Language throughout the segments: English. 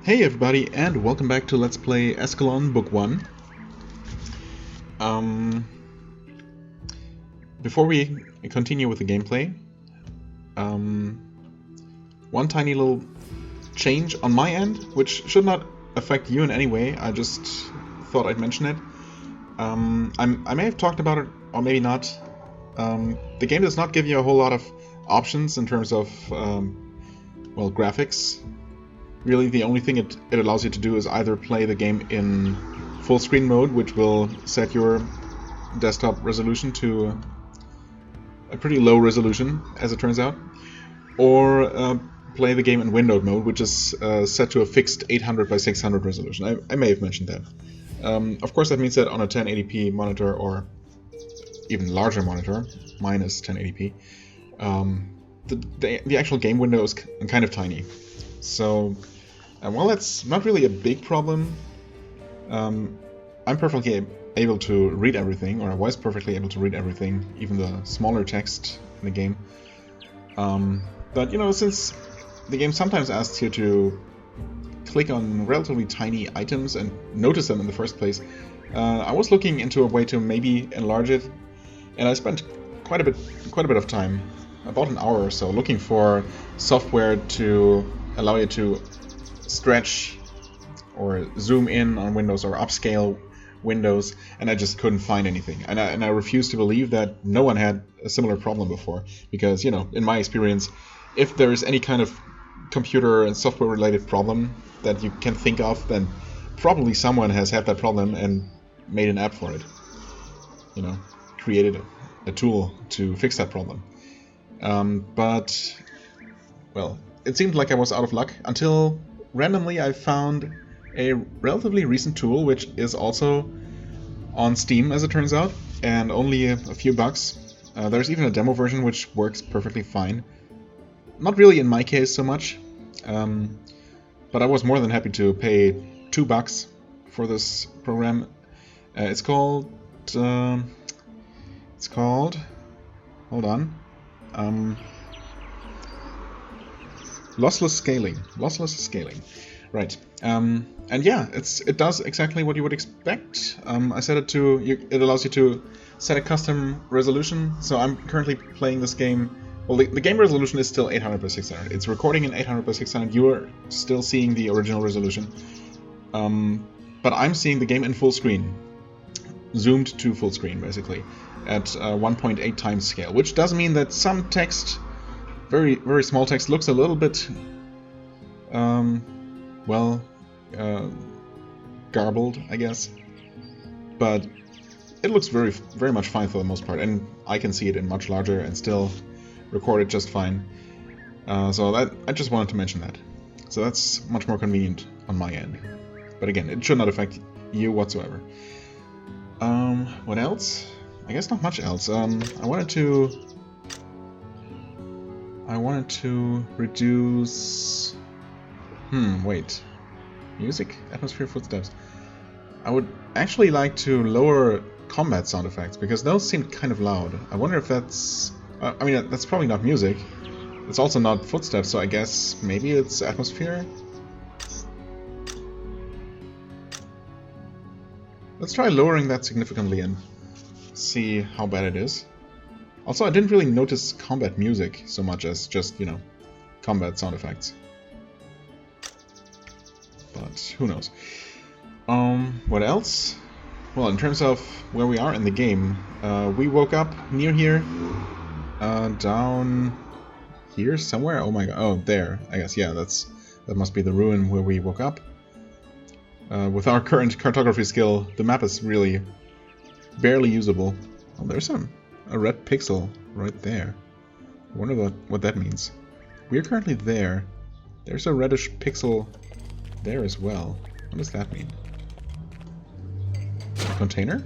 Hey everybody, and welcome back to Let's Play Eschalon Book 1. Before we continue with the gameplay, one tiny little change on my end, which should not affect you in any way. I just thought I'd mention it. I may have talked about it, or maybe not. The game does not give you a whole lot of options in terms of, well, graphics. Really, the only thing it allows you to do is either play the game in full screen mode, which will set your desktop resolution to a pretty low resolution, as it turns out, or play the game in windowed mode, which is set to a fixed 800 by 600 resolution. I may have mentioned that. Of course, that means that on a 1080p monitor, or even larger monitor, minus 1080p, the actual game window is kind of tiny. So, while that's not really a big problem, I'm perfectly able to read everything, or I was perfectly able to read everything, even the smaller text in the game. But, you know, since the game sometimes asks you to click on relatively tiny items and notice them in the first place, I was looking into a way to maybe enlarge it, and I spent quite a bit of time, about an hour or so, looking for software to allow you to stretch or zoom in on windows or upscale windows, and I just couldn't find anything. And I refuse to believe that no one had a similar problem before, because, you know, in my experience, if there is any kind of computer and software related problem that you can think of, then probably someone has had that problem and made an app for it. You know, created a tool to fix that problem. But, well, it seemed like I was out of luck until randomly I found a relatively recent tool, which is also on Steam, as it turns out, and only a few bucks. There's even a demo version which works perfectly fine. Not really in my case so much, but I was more than happy to pay $2 for this program. It's called, hold on, Lossless scaling, right? And yeah, it does exactly what you would expect. I set it to it allows you to set a custom resolution. So I'm currently playing this game. Well, the game resolution is still 800 by 600. It's recording in 800 by 600. You are still seeing the original resolution, but I'm seeing the game in full screen, zoomed to full screen, basically at 1.8 times scale, which does mean that some text, very small text, looks a little bit, well, garbled, I guess. But it looks very much fine for the most part, and I can see it in much larger and still record it just fine. So I just wanted to mention that. So that's much more convenient on my end. But again, it should not affect you whatsoever. What else? I guess not much else. I wanted to reduce... wait. Music? Atmosphere, footsteps. I would actually like to lower combat sound effects, because those seem kind of loud. I wonder if that's... I mean, that's probably not music. It's also not footsteps, so I guess maybe it's atmosphere? Let's try lowering that significantly and see how bad it is. Also, I didn't really notice combat music so much as just, you know, combat sound effects. But who knows? What else? Well, in terms of where we are in the game, we woke up near here, down here somewhere. Oh my god! Oh, there. I guess, yeah. That must be the ruin where we woke up. With our current cartography skill, the map is really barely usable. Oh, there's a red pixel right there. I wonder what that means. We're currently there. There's a reddish pixel there as well. What does that mean? Container?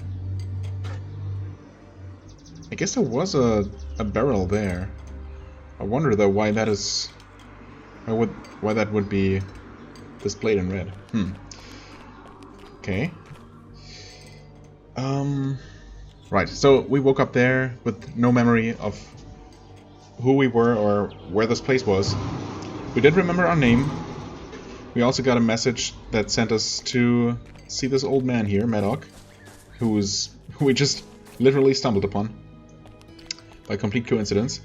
I guess there was a barrel there. I wonder though why that is... why that would be displayed in red. Okay. Right, so we woke up there with no memory of who we were or where this place was. We did remember our name, We also got a message that sent us to see this old man here, Madoc, who we just literally stumbled upon by complete coincidence.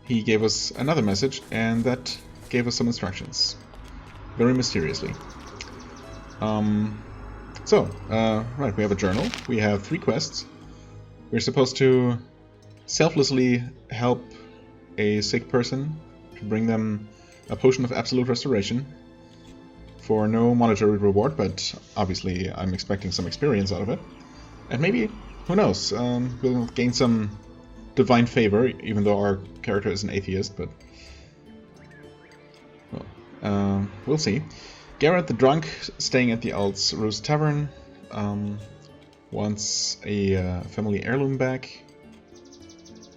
He gave us another message, and that gave us some instructions, very mysteriously. Right, we have a journal. We have 3 quests. We're supposed to selflessly help a sick person to bring them a potion of absolute restoration for no monetary reward, but obviously I'm expecting some experience out of it. And maybe, who knows, we'll gain some divine favor, even though our character is an atheist, but well, we'll see. Garrett the drunk, staying at the Alt's Roost Tavern, wants a family heirloom back.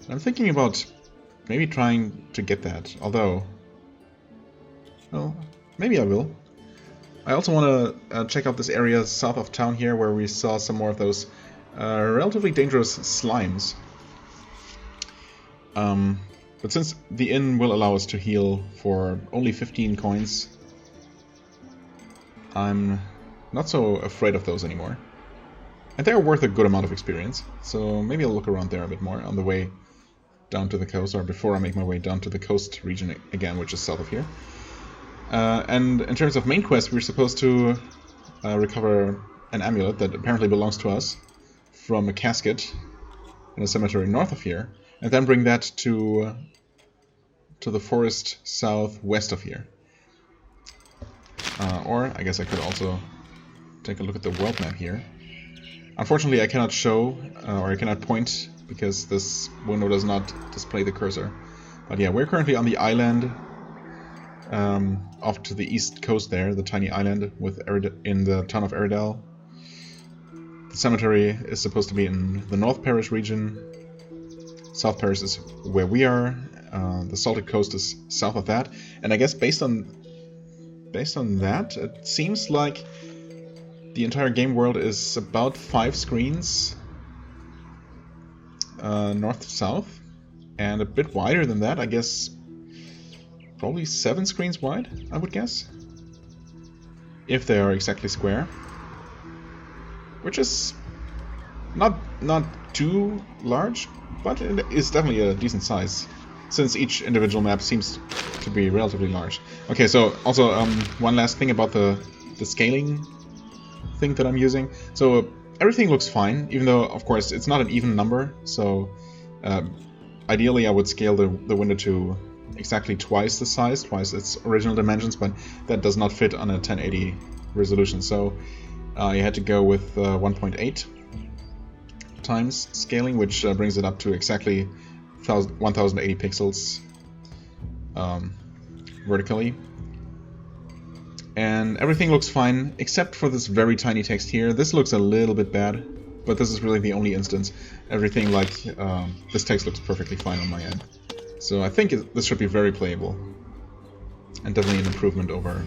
I'm thinking about maybe trying to get that, although, well, maybe I will. I also want to check out this area south of town here, where we saw some more of those relatively dangerous slimes. But since the inn will allow us to heal for only 15 coins, I'm not so afraid of those anymore. And they're worth a good amount of experience, so maybe I'll look around there a bit more on the way down to the coast, or before I make my way down to the coast region again, which is south of here. And in terms of main quest, we're supposed to recover an amulet that apparently belongs to us from a casket in a cemetery north of here, and then bring that to the forest southwest of here. Or I guess I could also take a look at the world map here. Unfortunately, I cannot show or I cannot point because this window does not display the cursor. But yeah, we're currently on the island off to the east coast there, the tiny island in the town of Arendelle. The cemetery is supposed to be in the North Parish region. South Parish is where we are. The Salted Coast is south of that. And I guess based on that, it seems like the entire game world is about 5 screens north to south, and a bit wider than that, I guess probably 7 screens wide, I would guess, if they are exactly square, which is not too large, but it is definitely a decent size, since each individual map seems to be relatively large. Okay, so also one last thing about the scaling thing that I'm using. So everything looks fine, even though, of course, it's not an even number, so ideally I would scale the window to exactly twice its original dimensions, but that does not fit on a 1080 resolution, so I had to go with 1.8 times scaling, which brings it up to exactly 1080 pixels vertically. And everything looks fine, except for this very tiny text here. This looks a little bit bad, but this is really the only instance. Everything like this text looks perfectly fine on my end. So I think this should be very playable. And definitely an improvement over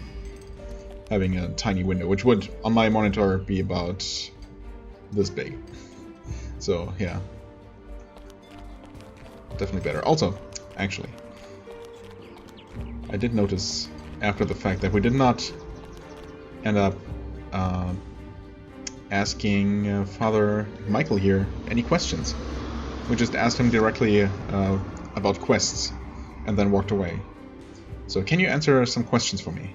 having a tiny window, which would, on my monitor, be about this big. So, yeah. Definitely better. Also, actually, I did notice after the fact that we did not end up asking Father Michael here any questions. We just asked him directly about quests and then walked away. So can you answer some questions for me?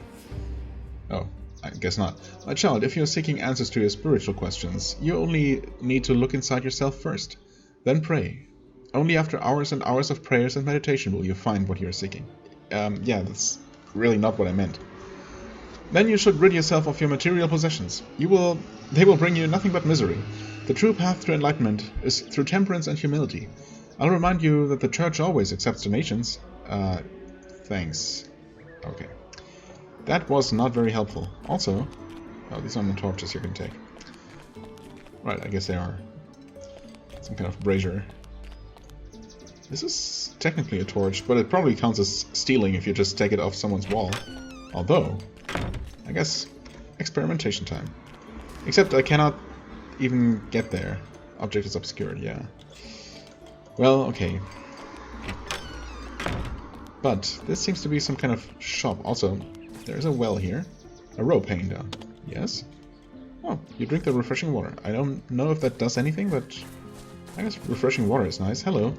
Oh, I guess not. My child, if you're seeking answers to your spiritual questions, you only need to look inside yourself first. Then pray. Only after hours and hours of prayers and meditation will you find what you're seeking. Yeah, that's really not what I meant. Then you should rid yourself of your material possessions. They will bring you nothing but misery. The true path to enlightenment is through temperance and humility. I'll remind you that the church always accepts donations. Thanks. Okay. That was not very helpful. Also, oh, these are no torches you can take. Right, I guess they are some kind of brazier. This is technically a torch, but it probably counts as stealing if you just take it off someone's wall. Although, I guess, experimentation time. Except I cannot even get there. Object is obscured, yeah. Well, okay. But this seems to be some kind of shop. Also, there's a well here. A rope hanging down. Yes? Oh, you drink the refreshing water. I don't know if that does anything, but I guess refreshing water is nice. Hello.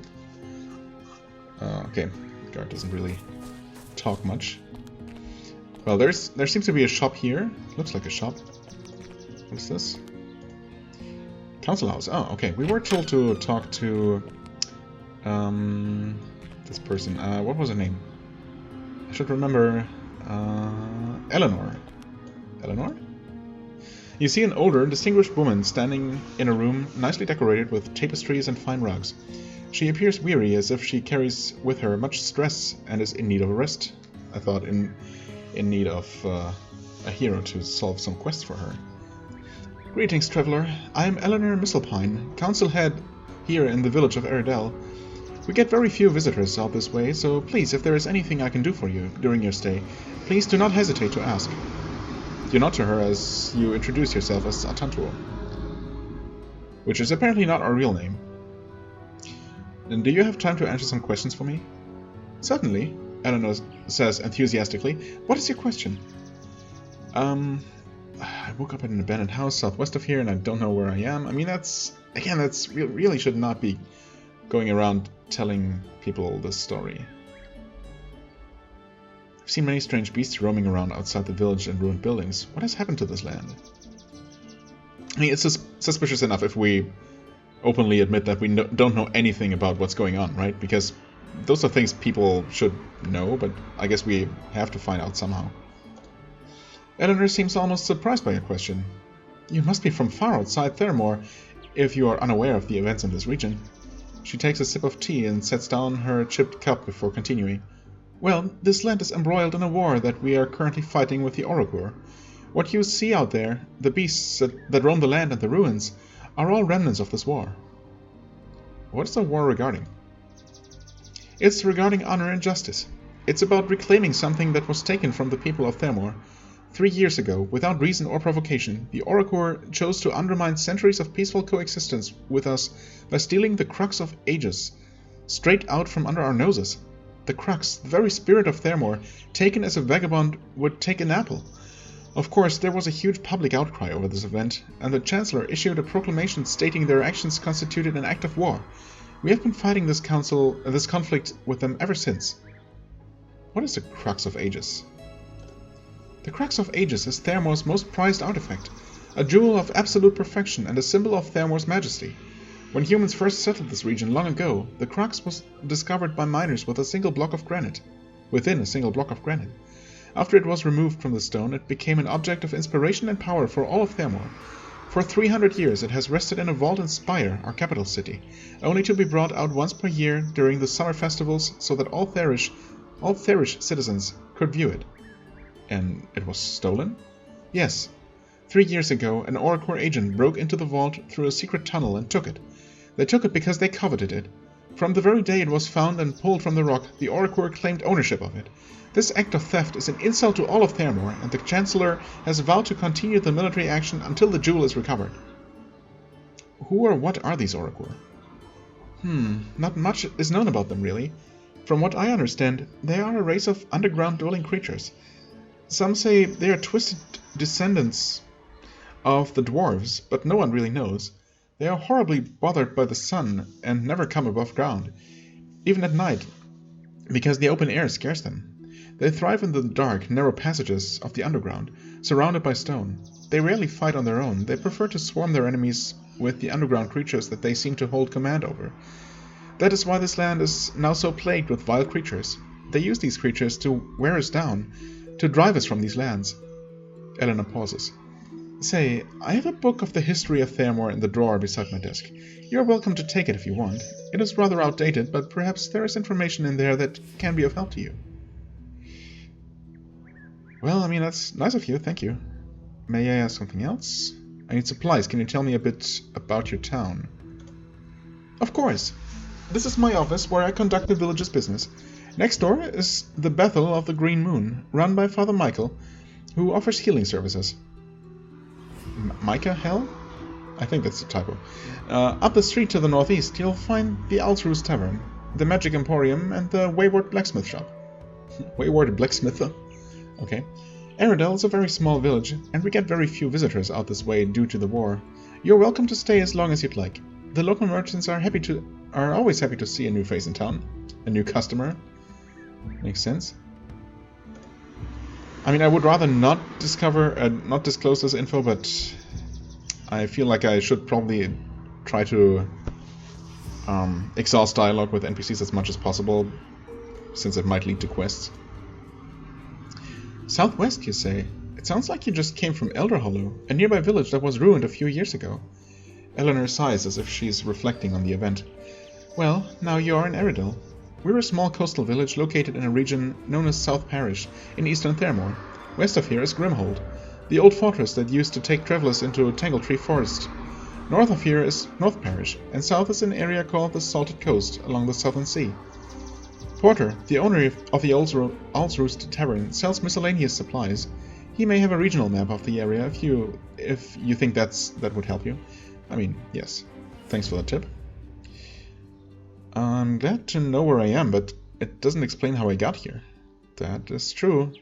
Okay, guard doesn't really talk much. Well, there seems to be a shop here. Looks like a shop. What is this? Council house. Oh, okay. We were told to talk to this person. What was her name? I should remember. Eleanor. Eleanor? You see an older, distinguished woman standing in a room nicely decorated with tapestries and fine rugs. She appears weary, as if she carries with her much stress and is in need of a rest. I thought in need of a hero to solve some quest for her. Greetings, traveler. I am Eleanor Misselpine, council head here in the village of Arendelle. We get very few visitors out this way, so please, if there is anything I can do for you during your stay, please do not hesitate to ask. You nod to her as you introduce yourself as Atantuo, which is apparently not our real name. And do you have time to answer some questions for me? Certainly, Eleanor says enthusiastically. What is your question? I woke up in an abandoned house southwest of here and I don't know where I am. I mean, that's really should not be going around telling people this story. I've seen many strange beasts roaming around outside the village and ruined buildings. What has happened to this land? I mean, it's suspicious enough if we openly admit that we don't know anything about what's going on, right? Because those are things people should know, but I guess we have to find out somehow. Eleanor seems almost surprised by your question. You must be from far outside Theramore if you are unaware of the events in this region. She takes a sip of tea and sets down her chipped cup before continuing. Well, this land is embroiled in a war that we are currently fighting with the Orokur. What you see out there, the beasts that roam the land and the ruins, are all remnants of this war. What is the war regarding? It's regarding honor and justice. It's about reclaiming something that was taken from the people of Theramore. 3 years ago, without reason or provocation, the Orokur chose to undermine centuries of peaceful coexistence with us by stealing the crux of ages, straight out from under our noses. The crux, the very spirit of Theramore, taken as a vagabond would take an apple. Of course, there was a huge public outcry over this event, and the Chancellor issued a proclamation stating their actions constituted an act of war. We have been fighting this conflict with them ever since. What is the crux of ages? The Crux of Ages is Theramore's most prized artifact, a jewel of absolute perfection and a symbol of Theramore's majesty. When humans first settled this region long ago, the Crux was discovered by miners within a single block of granite. After it was removed from the stone, it became an object of inspiration and power for all of Theramore. For 300 years it has rested in a vault in Spire, our capital city, only to be brought out once per year during the summer festivals so that all Therish citizens could view it. And it was stolen? Yes. 3 years ago, an Orokur agent broke into the vault through a secret tunnel and took it. They took it because they coveted it. From the very day it was found and pulled from the rock, the Orokur claimed ownership of it. This act of theft is an insult to all of Theramore, and the Chancellor has vowed to continue the military action until the jewel is recovered. Who or what are these Orokur? Not much is known about them, really. From what I understand, they are a race of underground-dwelling creatures. Some say they are twisted descendants of the dwarves, but no one really knows. They are horribly bothered by the sun and never come above ground, even at night, because the open air scares them. They thrive in the dark, narrow passages of the underground, surrounded by stone. They rarely fight on their own. They prefer to swarm their enemies with the underground creatures that they seem to hold command over. That is why this land is now so plagued with vile creatures. They use these creatures to wear us down, to drive us from these lands. Eleanor pauses. Say, I have a book of the history of Theramore in the drawer beside my desk. You are welcome to take it if you want. It is rather outdated, but perhaps there is information in there that can be of help to you. Well, I mean, that's nice of you, thank you. May I ask something else? I need supplies. Can you tell me a bit about your town? Of course. This is my office where I conduct the village's business. Next door is the Bethel of the Green Moon, run by Father Michael, who offers healing services. Micah Hell? I think that's a typo. Up the street to the northeast, you'll find the Owl's Roost Tavern, the Magic Emporium, and the Wayward Blacksmith shop. Wayward Blacksmith? Okay. Arendelle is a very small village, and we get very few visitors out this way due to the war. You're welcome to stay as long as you'd like. The local merchants are always happy to see a new face in town. A new customer. Makes sense. I mean, I would rather not disclose this info, but I feel like I should probably try to exhaust dialogue with NPCs as much as possible, since it might lead to quests. Southwest, you say? It sounds like you just came from Elder Hollow, a nearby village that was ruined a few years ago. Eleanor sighs as if she's reflecting on the event. Well, now you are in Arendelle. We're a small coastal village located in a region known as South Parish, in eastern Thermore. West of here is Grimhold, the old fortress that used to take travelers into Tangletree Forest. North of here is North Parish, and south is an area called the Salted Coast, along the Southern Sea. Porter, the owner of the Owl's Roost Tavern, sells miscellaneous supplies. He may have a regional map of the area if you think that would help you. I mean, yes. Thanks for the tip. I'm glad to know where I am, but it doesn't explain how I got here. That is true.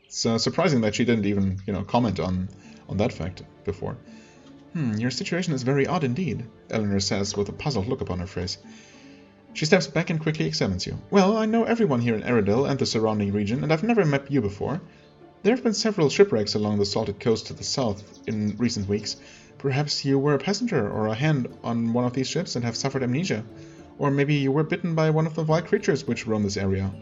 It's surprising that she didn't even, comment on that fact before. Your situation is very odd indeed, Eleanor says with a puzzled look upon her face. She steps back and quickly examines you. Well, I know everyone here in Arendelle and the surrounding region, and I've never met you before. There have been several shipwrecks along the Salted Coast to the south in recent weeks. Perhaps you were a passenger or a hand on one of these ships and have suffered amnesia. Or maybe you were bitten by one of the wild creatures which roam this area.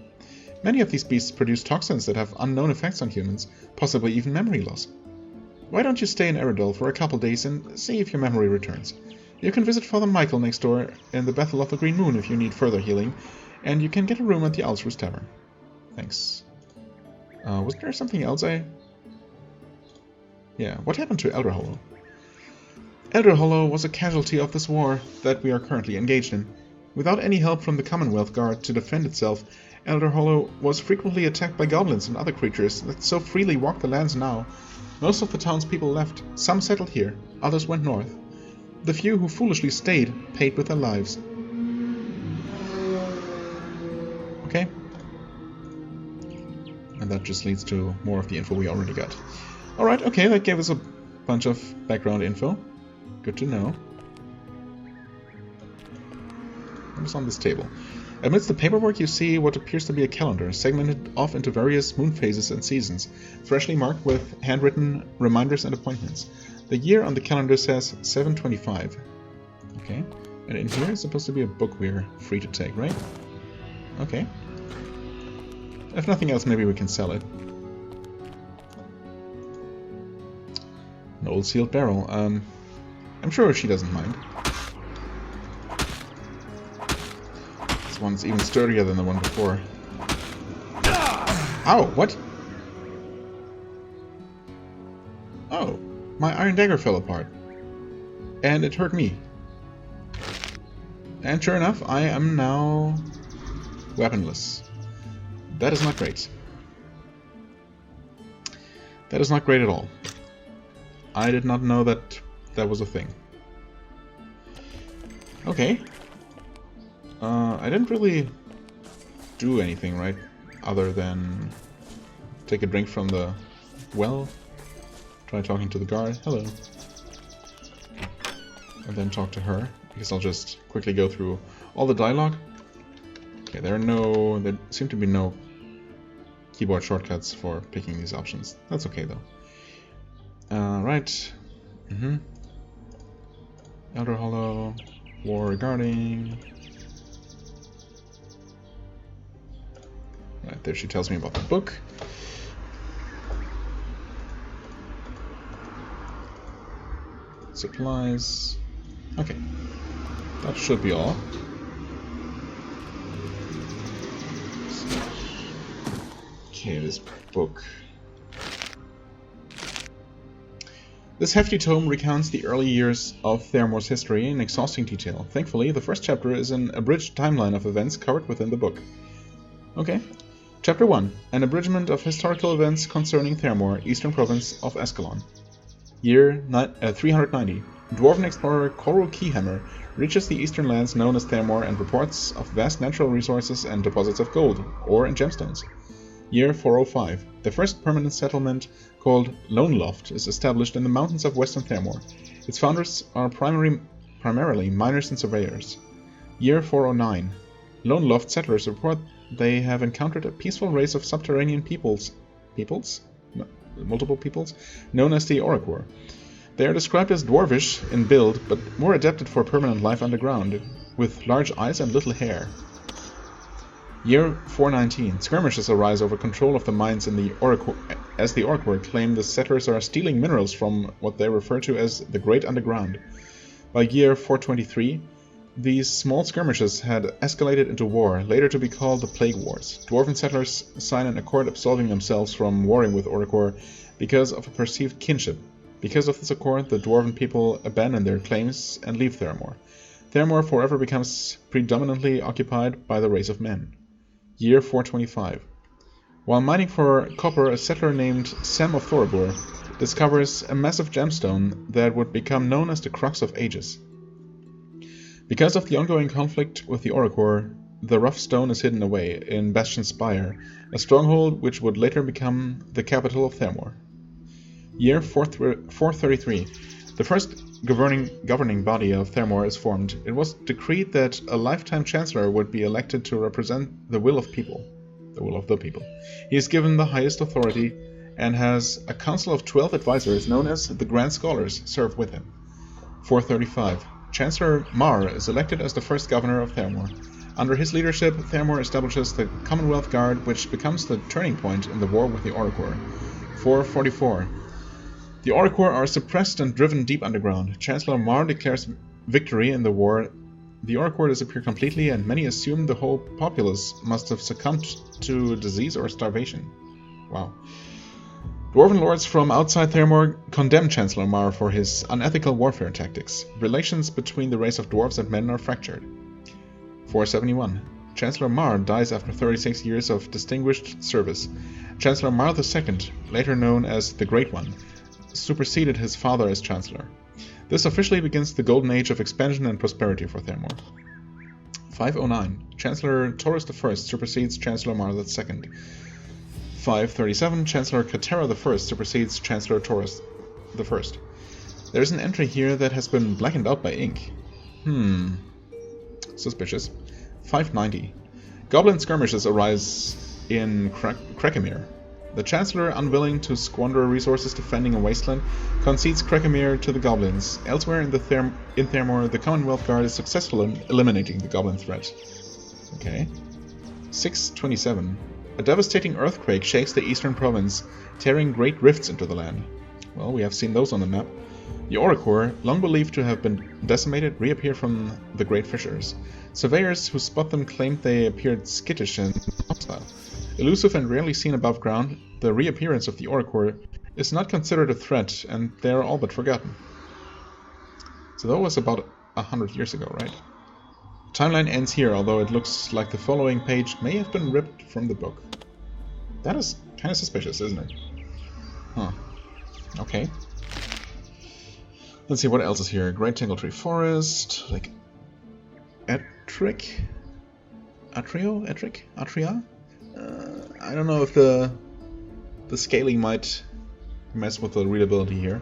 Many of these beasts produce toxins that have unknown effects on humans, possibly even memory loss. Why don't you stay in Arendelle for a couple days and see if your memory returns? You can visit Father Michael next door in the Bethel of the Green Moon if you need further healing, and you can get a room at the Owl's Roost Tavern. Thanks. Wasn't there something else Yeah, what happened to Elder Hollow? Elder Hollow was a casualty of this war that we are currently engaged in. Without any help from the Commonwealth Guard to defend itself, Elder Hollow was frequently attacked by goblins and other creatures that so freely walk the lands now. Most of the townspeople left. Some settled here, others went north. The few who foolishly stayed paid with their lives. Okay. And that just leads to more of the info we already got. Alright, okay, that gave us a bunch of background info. Good to know. What's on this table? Amidst the paperwork you see what appears to be a calendar, segmented off into various moon phases and seasons, freshly marked with handwritten reminders and appointments. The year on the calendar says 7/25. Okay. And in here is supposed to be a book we're free to take, right? Okay. If nothing else, maybe we can sell it. An old sealed barrel. I'm sure she doesn't mind. This one's even sturdier than the one before. Ow! What? Oh, my iron dagger fell apart. And it hurt me. And sure enough, I am now weaponless. That is not great. That is not great at all. I did not know that that was a thing. Okay. I didn't really do anything, right? Other than take a drink from the well, try talking to the guard, hello, and then talk to her. I guess I'll just quickly go through all the dialogue. Okay, there seem to be no keyboard shortcuts for picking these options. That's okay though. Right. Elder Hollow, war regarding. Right, there she tells me about the book. Supplies. Okay. That should be all. Okay, this book. This hefty tome recounts the early years of Thermore's history in exhausting detail. Thankfully, the first chapter is an abridged timeline of events covered within the book. Okay. Chapter 1. An abridgment of historical events concerning Thermore, eastern province of Eschalon. Year 390. Dwarven explorer Koru Keyhammer reaches the eastern lands known as Thermore and reports of vast natural resources and deposits of gold, ore and gemstones. Year 405. The first permanent settlement, called Lone Loft, is established in the mountains of western Thermor. Its founders are primarily miners and surveyors. Year 409. Lone Loft settlers report they have encountered a peaceful race of subterranean peoples, multiple peoples, known as the Oracor. They are described as dwarvish in build, but more adapted for permanent life underground, with large eyes and little hair. Year 419. Skirmishes arise over control of the mines in the Oracor, as the Oracor claim the settlers are stealing minerals from what they refer to as the Great Underground. By year 423, these small skirmishes had escalated into war, later to be called the Plague Wars. Dwarven settlers sign an accord absolving themselves from warring with Oracor because of a perceived kinship. Because of this accord, the Dwarven people abandon their claims and leave Thermor. Thermor forever becomes predominantly occupied by the race of men. Year 425. While mining for copper, a settler named Sem of Thoribur discovers a massive gemstone that would become known as the Crux of Ages. Because of the ongoing conflict with the Oracor, the rough stone is hidden away in Bastion Spire, a stronghold which would later become the capital of Thermor. Year 433. The first governing body of Thermor is formed. It was decreed that a lifetime chancellor would be elected to represent the will of the people. He is given the highest authority and has a council of 12 advisors known as the Grand Scholars serve with him. 435. Chancellor Mar is elected as the first governor of Thermor. Under his leadership, Thermor establishes the Commonwealth Guard, which becomes the turning point in the war with the Oracor. 444. The Oracor are suppressed and driven deep underground. Chancellor Mar declares victory in the war. The Oracor disappear completely, and many assume the whole populace must have succumbed to disease or starvation. Wow. Dwarven lords from outside Thermor condemn Chancellor Mar for his unethical warfare tactics. Relations between the race of dwarves and men are fractured. 471. Chancellor Mar dies after 36 years of distinguished service. Chancellor Mar II, later known as the Great One, superseded his father as Chancellor. This officially begins the golden age of expansion and prosperity for Thermor. 509. Chancellor Taurus I supersedes Chancellor Mar II. 537. Chancellor Katera I supersedes Chancellor Taurus I. There's an entry here that has been blackened out by ink. Suspicious. 590. Goblin skirmishes arise in Krakemir. The Chancellor, unwilling to squander resources defending a wasteland, concedes Krakemir to the goblins. Elsewhere in Thermor, the Commonwealth Guard is successful in eliminating the goblin threat. Okay. 627. A devastating earthquake shakes the eastern province, tearing great rifts into the land. Well, we have seen those on the map. The Oracor, long believed to have been decimated, reappear from the great fissures. Surveyors who spot them claimed they appeared skittish and hostile. Elusive and rarely seen above ground, the reappearance of the Oracor is not considered a threat, and they are all but forgotten. So that was about 100 years ago, right? Timeline ends here, although it looks like the following page may have been ripped from the book. That is kind of suspicious, isn't it? Huh. Okay. Let's see what else is here. Great Tangletree Forest, like Atria? I don't know if the scaling might mess with the readability here.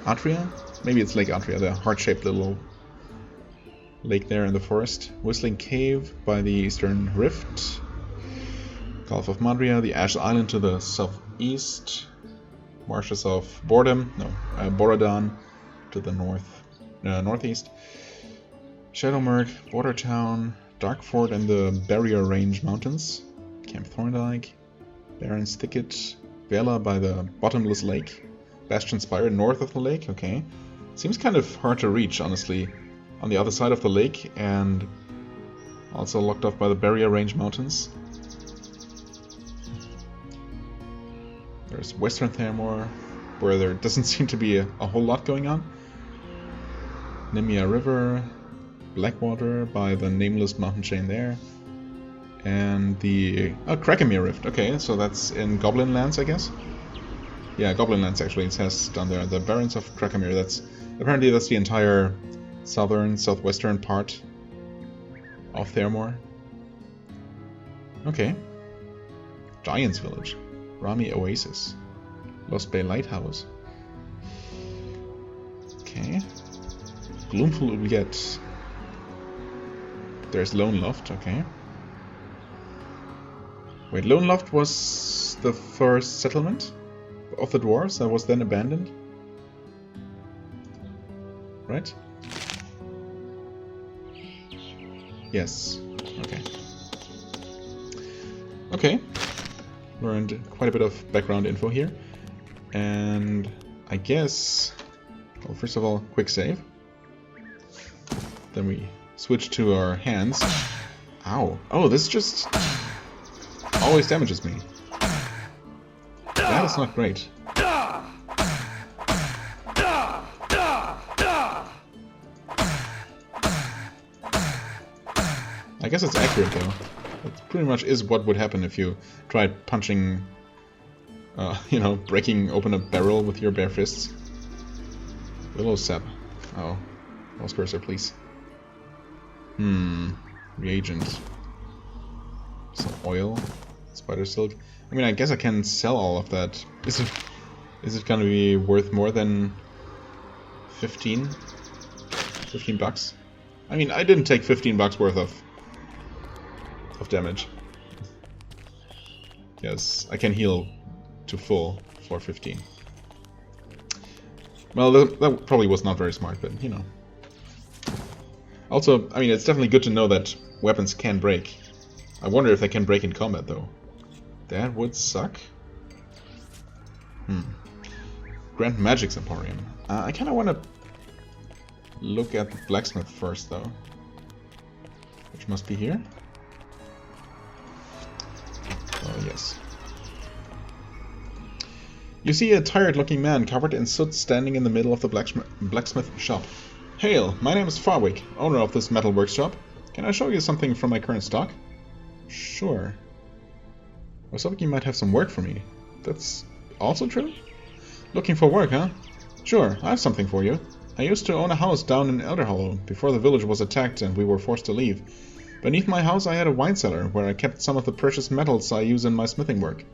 Atria? Maybe it's Lake Atria, the heart-shaped little lake there in the forest. Whistling Cave by the Eastern Rift. Gulf of Madria, the Ash Island to the southeast. Marshes of Borodan to the northeast. Shadowmerk, Border Town, Darkfort and the Barrier Range Mountains. Camp Thorndyke, Baron's Thicket, Vela by the Bottomless Lake, Bastion Spire north of the lake, okay. Seems kind of hard to reach, honestly, on the other side of the lake, and also locked off by the Barrier Range Mountains. There's Western Thermor, where there doesn't seem to be a whole lot going on. Nimia River, Blackwater by the nameless mountain chain there. And the Krakemir Rift. Okay, so that's in Goblin Lands, I guess. Yeah, Goblin Lands actually. It says down there the Barrens of Krakemir. That's the entire southwestern part of Thermor. Okay. Giant's Village. Rami Oasis. Lost Bay Lighthouse. Okay. Gloomful Oubliette. There's Lone Loft, okay. Wait, Lone Loft was the first settlement of the dwarves that was then abandoned? Right? Yes. Okay. Okay. Learned quite a bit of background info here. And I guess... Well, first of all, quick save. Then we switch to our hands. Ow. Oh, this just... always damages me. That is not great. I guess it's accurate though. That pretty much is what would happen if you tried punching, you know, breaking open a barrel with your bare fists. Little sap. Oh. Mouse cursor, please. Reagent. Some oil. Spider silk. I mean, I guess I can sell all of that. Is it gonna be worth more than 15 bucks? I mean, I didn't take 15 bucks worth of damage. Yes, I can heal to full for 15. Well, that probably was not very smart, but you know. Also, I mean, it's definitely good to know that weapons can break. I wonder if they can break in combat, though. That would suck. Grand Magic's Emporium. I kind of want to look at the Blacksmith first, though. Which must be here. Oh, yes. You see a tired-looking man covered in soot standing in the middle of the blacksmith shop. Hail, my name is Farwick, owner of this metal workshop. Can I show you something from my current stock? Sure. I was hoping you might have some work for me. That's also true? Looking for work, huh? Sure, I have something for you. I used to own a house down in Elder Hollow before the village was attacked and we were forced to leave. Beneath my house I had a wine cellar where I kept some of the precious metals I use in my smithing work.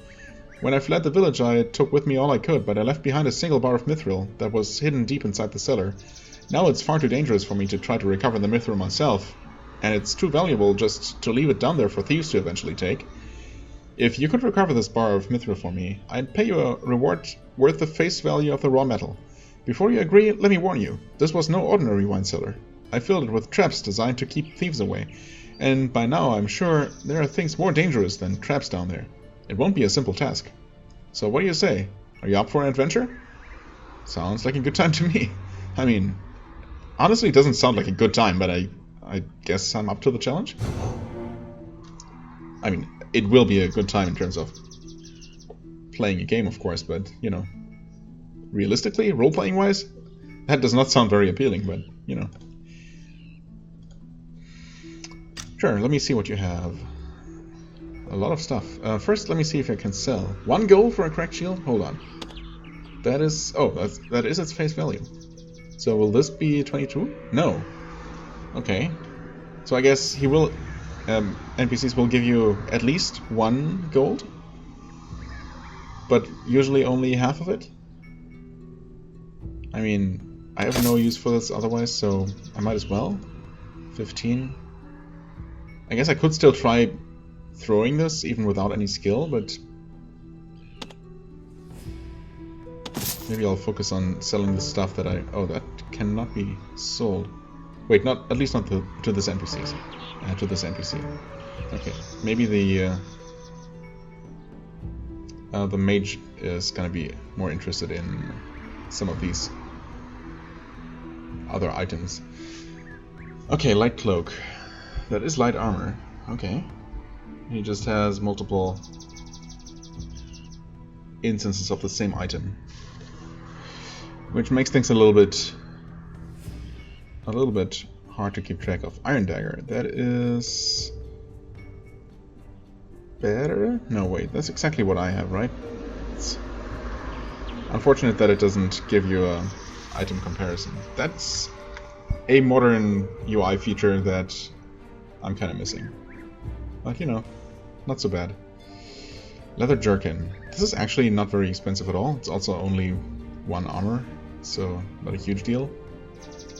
When I fled the village I took with me all I could, but I left behind a single bar of mithril that was hidden deep inside the cellar. Now it's far too dangerous for me to try to recover the mithril myself, and it's too valuable just to leave it down there for thieves to eventually take. If you could recover this bar of mithril for me, I'd pay you a reward worth the face value of the raw metal. Before you agree, let me warn you, this was no ordinary wine cellar. I filled it with traps designed to keep thieves away, and by now I'm sure there are things more dangerous than traps down there. It won't be a simple task. So what do you say? Are you up for an adventure? Sounds like a good time to me. I mean, honestly it doesn't sound like a good time, but I guess I'm up to the challenge? I mean, it will be a good time in terms of playing a game, of course, but, you know, realistically, role-playing wise, that does not sound very appealing, but, you know. Sure, let me see what you have. A lot of stuff. First, let me see if I can sell. 1 gold for a cracked shield? Hold on. That is... oh, that is its face value. So will this be 22? No. Okay. So I guess he will... NPCs will give you at least 1 gold? But usually only half of it? I mean, I have no use for this otherwise, so I might as well. 15. I guess I could still try throwing this even without any skill, but maybe I'll focus on selling the stuff that I... oh, that cannot be sold. Wait, not, at least not to this NPC. To this NPC. Okay, maybe the mage is gonna be more interested in some of these other items. Okay, light cloak. That is light armor. Okay. He just has multiple instances of the same item, which makes things a little bit hard to keep track of. Iron dagger. That is better? No, wait. That's exactly what I have, right? It's unfortunate that it doesn't give you a item comparison. That's a modern UI feature that I'm kind of missing. But, you know, not so bad. Leather jerkin. This is actually not very expensive at all. It's also only 1 armor, so not a huge deal.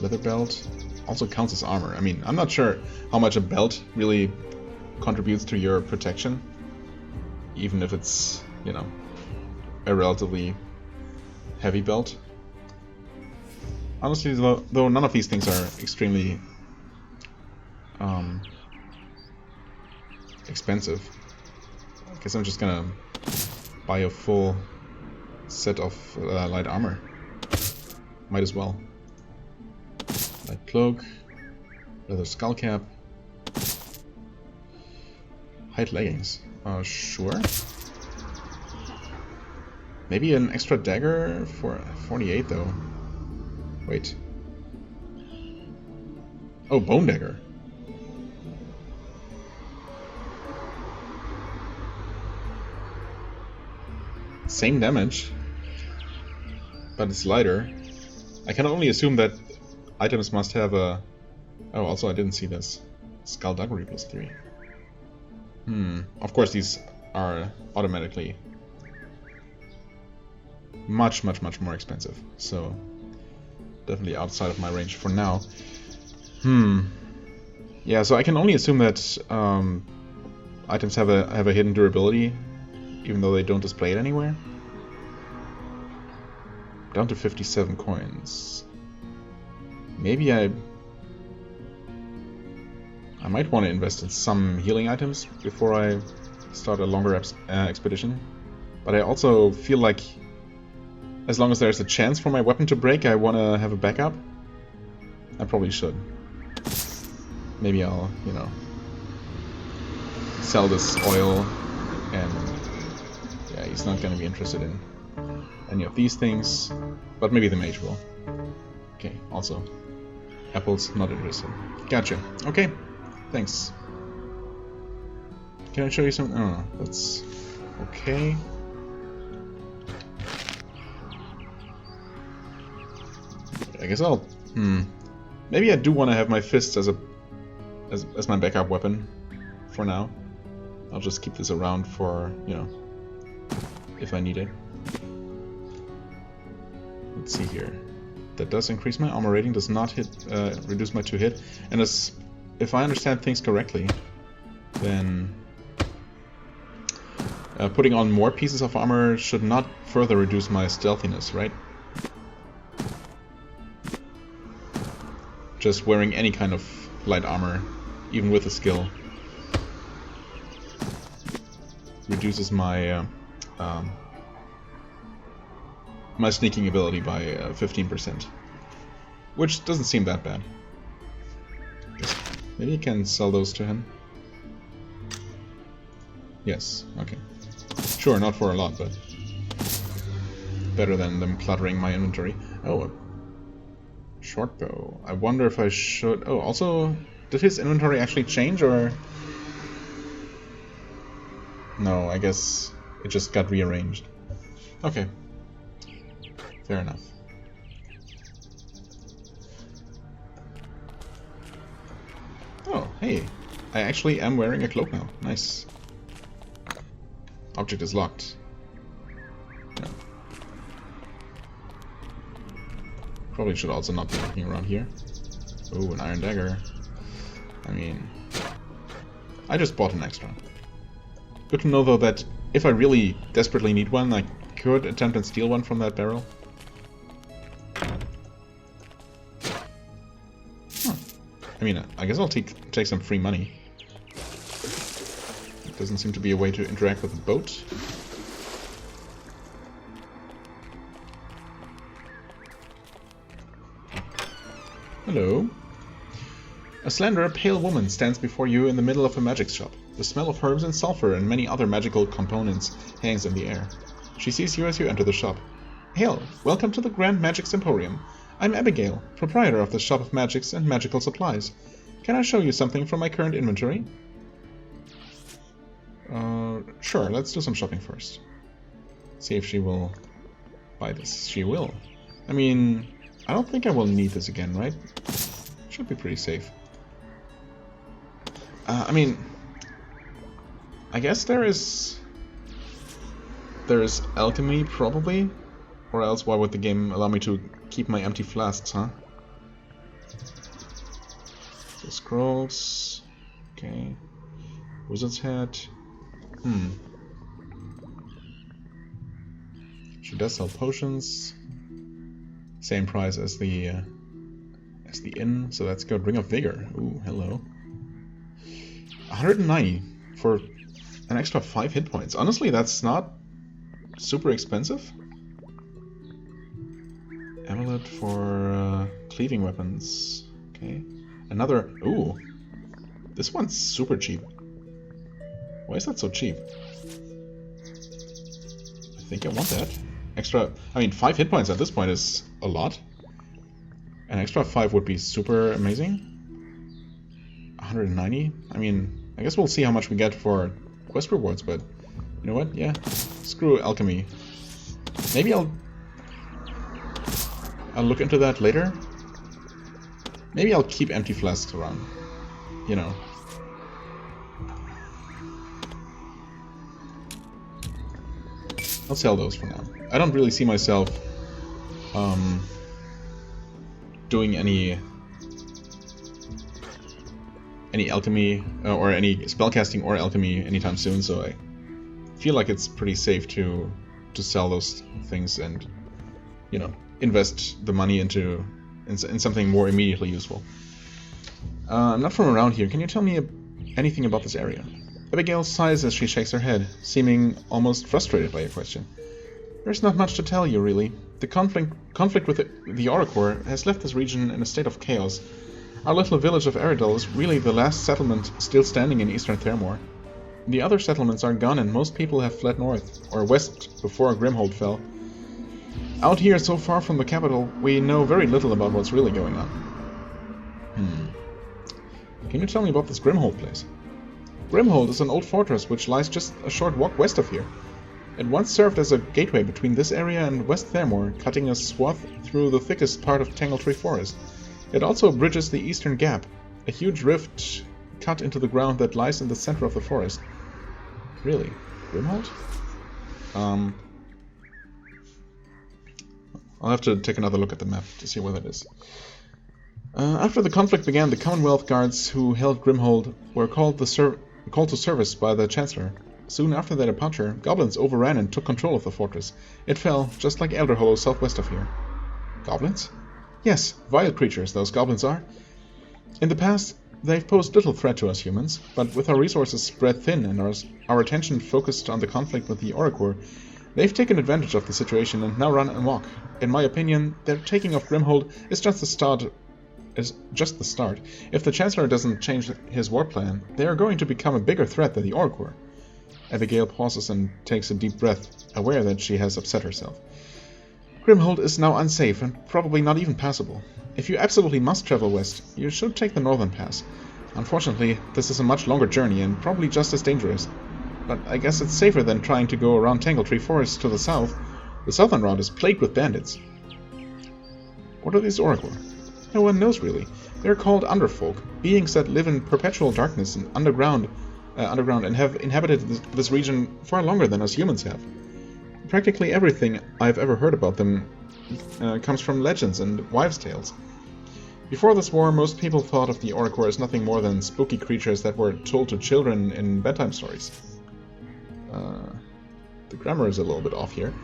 Leather belt also counts as armor. I mean, I'm not sure how much a belt really contributes to your protection, even if it's, you know, a relatively heavy belt. Honestly, though none of these things are extremely expensive, I guess I'm just gonna buy a full set of light armor. Might as well. Light cloak, leather skull cap, hide leggings. Sure. Maybe an extra dagger for 48 though. Wait. Oh, bone dagger. Same damage, but it's lighter. I can only assume that items must have a... Oh, also I didn't see this. Skullduggery +3. Of course these are automatically much more expensive, so definitely outside of my range for now. Yeah, so I can only assume that items have a hidden durability, even though they don't display it anywhere. Down to 57 coins. Maybe I might want to invest in some healing items before I start a longer expedition. But I also feel like as long as there's a chance for my weapon to break, I want to have a backup. I probably should. Maybe I'll, you know, sell this oil, and yeah, he's not going to be interested in any of these things, but maybe the mage will. Okay, also, apples, not interested. Gotcha. Okay, thanks. Can I show you something? Oh, that's okay. I guess I'll... Maybe I do want to have my fists as my backup weapon for now. I'll just keep this around for, you know, if I need it. Let's see here. That does increase my armor rating, does not reduce my 2 hit. And if I understand things correctly, then putting on more pieces of armor should not further reduce my stealthiness, right? Just wearing any kind of light armor, even with a skill, reduces my my sneaking ability by 15%, which doesn't seem that bad. Maybe I can sell those to him. Yes, okay. Sure, not for a lot, but better than them cluttering my inventory. Oh, a short bow. I wonder if I should... Oh, also, did his inventory actually change, or... No, I guess it just got rearranged. Okay. Fair enough. Oh, hey. I actually am wearing a cloak now. Nice. Object is locked. No. Probably should also not be looking around here. Oh, an iron dagger. I mean... I just bought an extra. Good to know, though, that if I really desperately need one, I could attempt and steal one from that barrel. Huh. I mean, I guess I'll take some free money. Doesn't seem to be a way to interact with the boat. Hello. A slender, pale woman stands before you in the middle of a magic shop. The smell of herbs and sulfur and many other magical components hangs in the air. She sees you as you enter the shop. Hail, welcome to the Grand Magic Semporium. I'm Abigail, proprietor of the Shop of Magics and Magical Supplies. Can I show you something from my current inventory? Sure, let's do some shopping first. See if she will buy this. She will. I mean, I don't think I will need this again, right? Should be pretty safe. I mean, I guess there is there's alchemy, probably. Or else why would the game allow me to keep my empty flasks, huh? So scrolls. Okay. Wizard's Head. She does sell potions. Same price as the inn, so that's good. Ring of Vigor. Ooh, hello. 190 for an extra 5 hit points. Honestly, that's not super expensive. Amulet for cleaving weapons. Okay. Another... Ooh. This one's super cheap. Why is that so cheap? I think I want that. Extra... I mean, 5 hit points at this point is a lot. An extra 5 would be super amazing. 190? I mean, I guess we'll see how much we get for quest rewards, but... You know what? Yeah. Screw alchemy. Maybe I'll look into that later. Maybe I'll keep empty flasks around. You know. I'll sell those for now. I don't really see myself doing any alchemy or any spellcasting or alchemy anytime soon, so I feel like it's pretty safe to sell those things and, you know, invest the money in something more immediately useful. I'm not from around here. Can you tell me anything about this area? Abigail sighs as she shakes her head, seeming almost frustrated by your question. There's not much to tell you, really. The conflict with the Oracle has left this region in a state of chaos. Our little village of Arendelle is really the last settlement still standing in eastern Thermore. The other settlements are gone and most people have fled north, or west, before Grimhold fell. Out here, so far from the capital, we know very little about what's really going on. Can you tell me about this Grimhold place? Grimhold is an old fortress which lies just a short walk west of here. It once served as a gateway between this area and West Thermore, cutting a swath through the thickest part of Tangletree Forest. It also bridges the Eastern Gap, a huge rift cut into the ground that lies in the center of the forest. Really? Grimhold? I'll have to take another look at the map to see where that is. After the conflict began, the Commonwealth Guards who held Grimhold were called to service by the Chancellor. Soon after their departure, goblins overran and took control of the fortress. It fell, just like Elder Hollow southwest of here. Goblins? Yes, vile creatures those goblins are. In the past, they've posed little threat to us humans, but with our resources spread thin and our attention focused on the conflict with the Oracle, they've taken advantage of the situation and now run amok. In my opinion, their taking of Grimhold is just the start. If the Chancellor doesn't change his war plan, they are going to become a bigger threat than the Oracle. Abigail pauses and takes a deep breath, aware that she has upset herself. Grimhold is now unsafe and probably not even passable. If you absolutely must travel west, you should take the northern pass. Unfortunately, this is a much longer journey and probably just as dangerous. But I guess it's safer than trying to go around Tangletree Forest to the south. The southern route is plagued with bandits. What are these Oracle? No one knows really. They're called Underfolk, beings that live in perpetual darkness and underground and have inhabited this region far longer than us humans have. Practically everything I've ever heard about them comes from legends and wives' tales. Before this war, most people thought of the Oracle as nothing more than spooky creatures that were told to children in bedtime stories. The grammar is a little bit off here.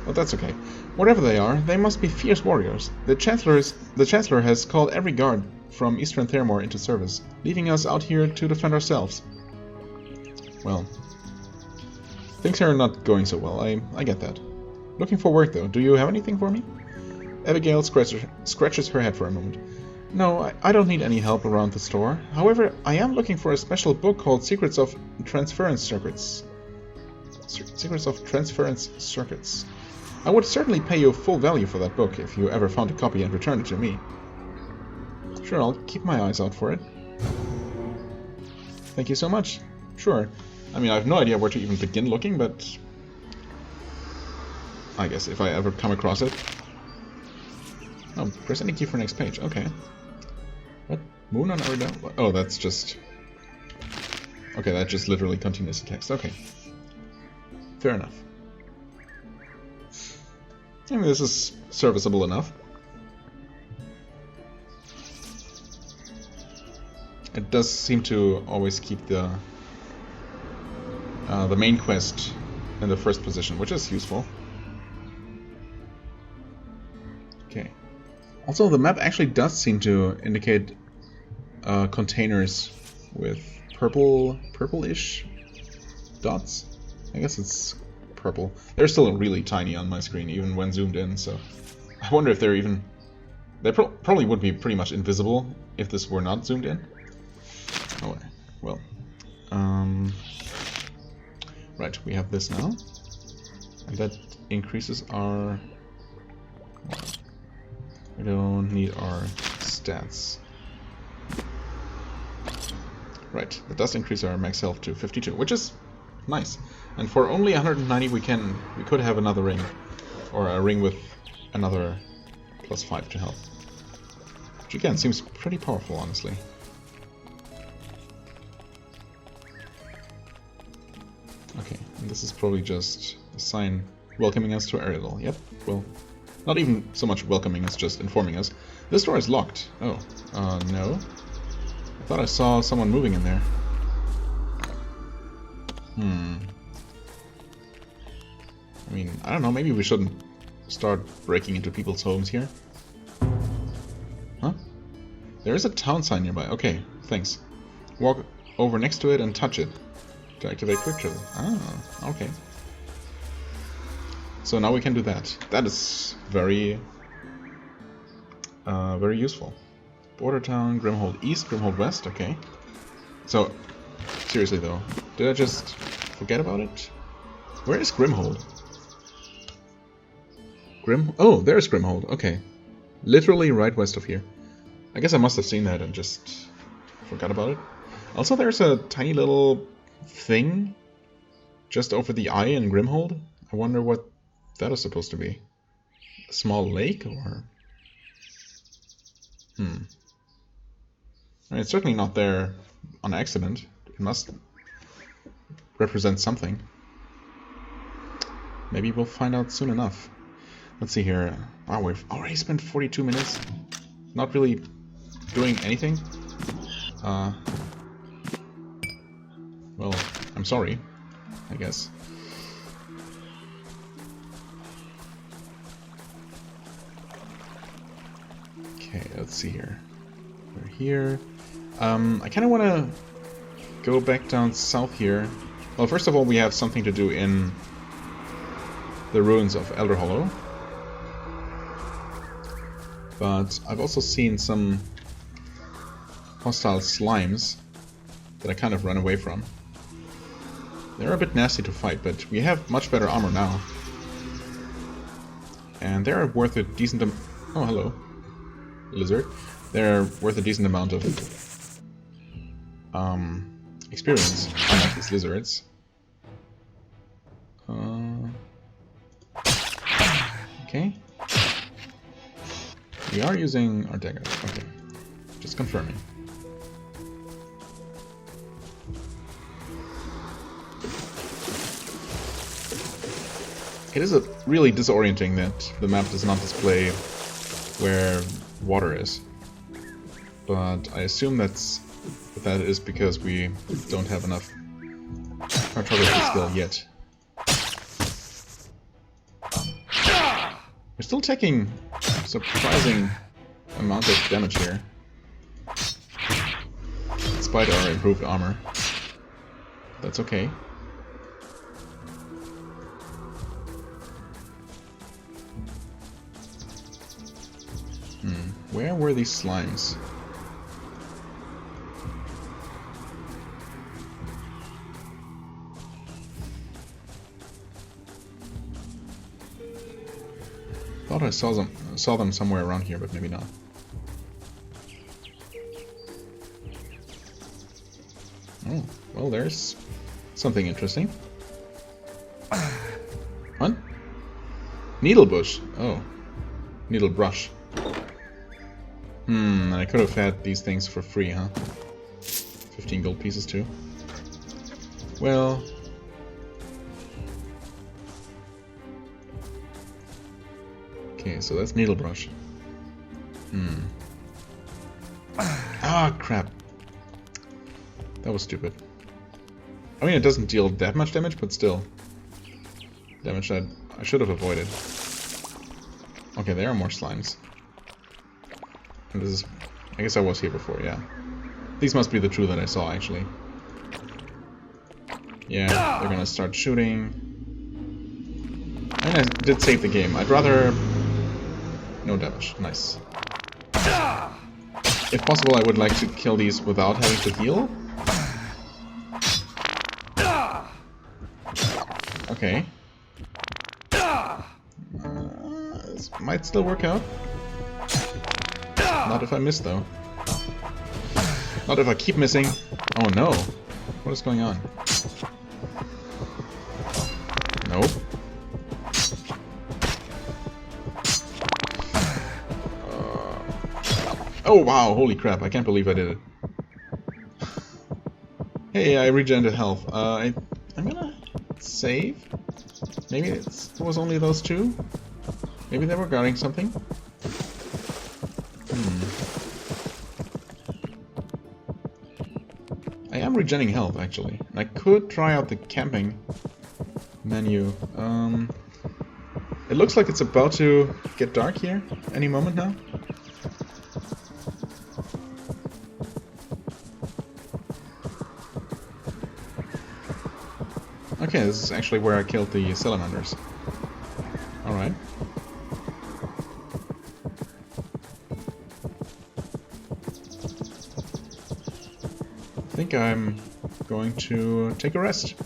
But that's okay. Whatever they are, they must be fierce warriors. The Chancellor has called every guard from Eastern Thermore into service, leaving us out here to defend ourselves. Well, things are not going so well, I get that. Looking for work though, do you have anything for me? Abigail scratches her head for a moment. No, I don't need any help around the store. However, I am looking for a special book called Secrets of Transference Circuits. Secrets of Transference Circuits. I would certainly pay you full value for that book if you ever found a copy and returned it to me. Sure, I'll keep my eyes out for it. Thank you so much. Sure. I mean, I have no idea where to even begin looking, but I guess if I ever come across it. Oh, press any key for next page. Okay. What? Moon on Arendelle? Oh, that's just... Okay, that just literally continues the text. Okay. Fair enough. I mean, this is serviceable enough. It does seem to always keep the main quest in the first position, which is useful. Okay. Also, the map actually does seem to indicate containers with purplish dots. I guess it's purple. They're still really tiny on my screen, even when zoomed in. So I wonder if they're even. They probably would be pretty much invisible if this were not zoomed in. Oh well. Right, we have this now, and that increases our. We don't need our stats. Right, that does increase our max health to 52, which is nice. And for only 190 we could have another ring. Or a ring with another +5 to health. Which again seems pretty powerful, honestly. Okay, and this is probably just a sign welcoming us to Arendelle. Yep, well, not even so much welcoming as just informing us. This door is locked. Oh, no. I thought I saw someone moving in there. I mean, I don't know, maybe we shouldn't start breaking into people's homes here. Huh? There is a town sign nearby. Okay, thanks. Walk over next to it and touch it to activate quick travel. Ah, okay. So now we can do that. That is very useful. Border town, Grimhold East, Grimhold West, okay. So, seriously though, did I just forget about it? Where is Grimhold? Oh, there's Grimhold, okay. Literally right west of here. I guess I must have seen that and just forgot about it. Also, there's a tiny little thing just over the eye in Grimhold. I wonder what that is supposed to be. A small lake, or... I mean, it's certainly not there on accident. It must represent something. Maybe we'll find out soon enough. Let's see here. Wow, we've already spent 42 minutes not really doing anything. Well, I'm sorry, I guess. Okay, let's see here. We're here. I kind of want to go back down south here. Well, first of all, we have something to do in the ruins of Elder Hollow. But I've also seen some hostile slimes that I kind of run away from. They're a bit nasty to fight, but we have much better armor now. And they're worth a decent oh, hello, lizard. They're worth a decent amount of experience, unlike these lizards. Okay. We are using our daggers. Okay. Just confirming. It is really disorienting that the map does not display where water is. But I assume that is because we don't have enough cartography skill yet. We're still taking a surprising amount of damage here, despite our improved armor. That's okay. Where were these slimes? Thought I saw them somewhere around here, but maybe not. Oh, well, there's something interesting. What? Needle bush. Oh, needle brush. I could have had these things for free, huh? 15 gold pieces too. Well, Okay, so that's Needle Brush. Ah, crap. That was stupid. I mean, it doesn't deal that much damage, but still. Damage that I should have avoided. Okay, there are more slimes. And this is... I guess I was here before, yeah. These must be the two that I saw, actually. Yeah, they're gonna start shooting. And I did save the game. I'd rather... No damage. Nice. If possible, I would like to kill these without having to heal. Okay. This might still work out. Not if I miss, though. Not if I keep missing. Oh no. What is going on? Nope. Oh wow, holy crap, I can't believe I did it. Hey, I regenerated health. I'm gonna save? Maybe it was only those two? Maybe they were guarding something? I am regenerating health, actually. I could try out the camping menu. It looks like it's about to get dark here any moment now. Okay, this is actually where I killed the salamanders. Alright. I think I'm going to take a rest.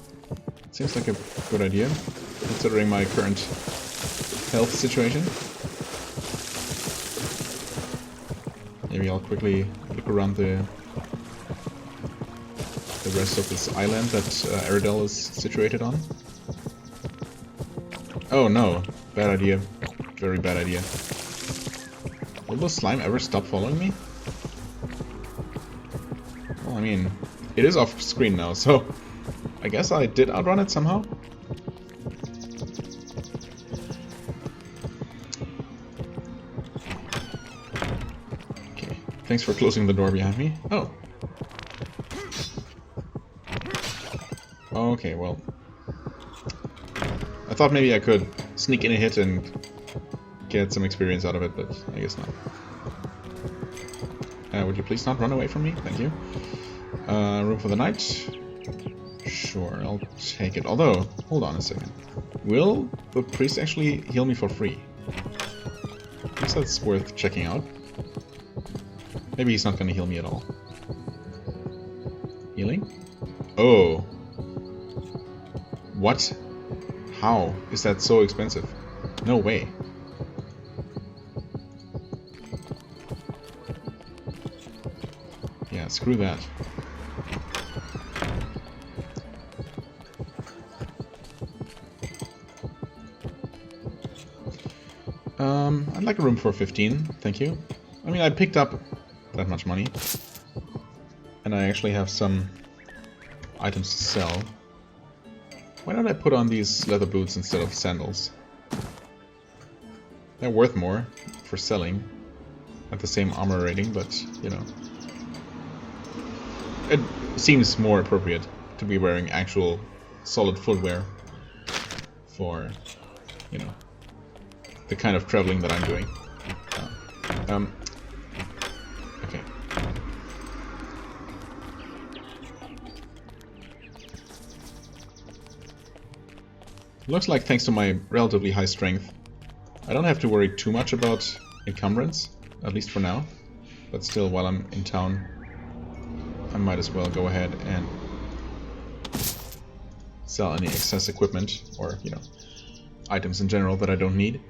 Seems like a good idea, considering my current health situation. Maybe I'll quickly look around the rest of this island that Arendelle is situated on. Oh no, bad idea. Very bad idea. Will the slime ever stop following me? Well, I mean, it is off screen now, so I guess I did outrun it somehow. Okay, thanks for closing the door behind me. Oh. Okay, well, I thought maybe I could sneak in a hit and get some experience out of it, but I guess not. Would you please not run away from me? Thank you. Room for the night? Sure, I'll take it. Although, hold on a second. Will the priest actually heal me for free? I guess that's worth checking out. Maybe he's not going to heal me at all. Healing? Oh. What? How is that so expensive? No way. Yeah, screw that. I'd like a room for 15, thank you. I mean, I picked up that much money. And I actually have some items to sell. Why don't I put on these leather boots instead of sandals? They're worth more for selling at the same armor rating, but, you know. It seems more appropriate to be wearing actual solid footwear for, you know, the kind of traveling that I'm doing. Okay. Looks like thanks to my relatively high strength, I don't have to worry too much about encumbrance, at least for now. But still, while I'm in town, I might as well go ahead and sell any excess equipment, or, you know, items in general that I don't need.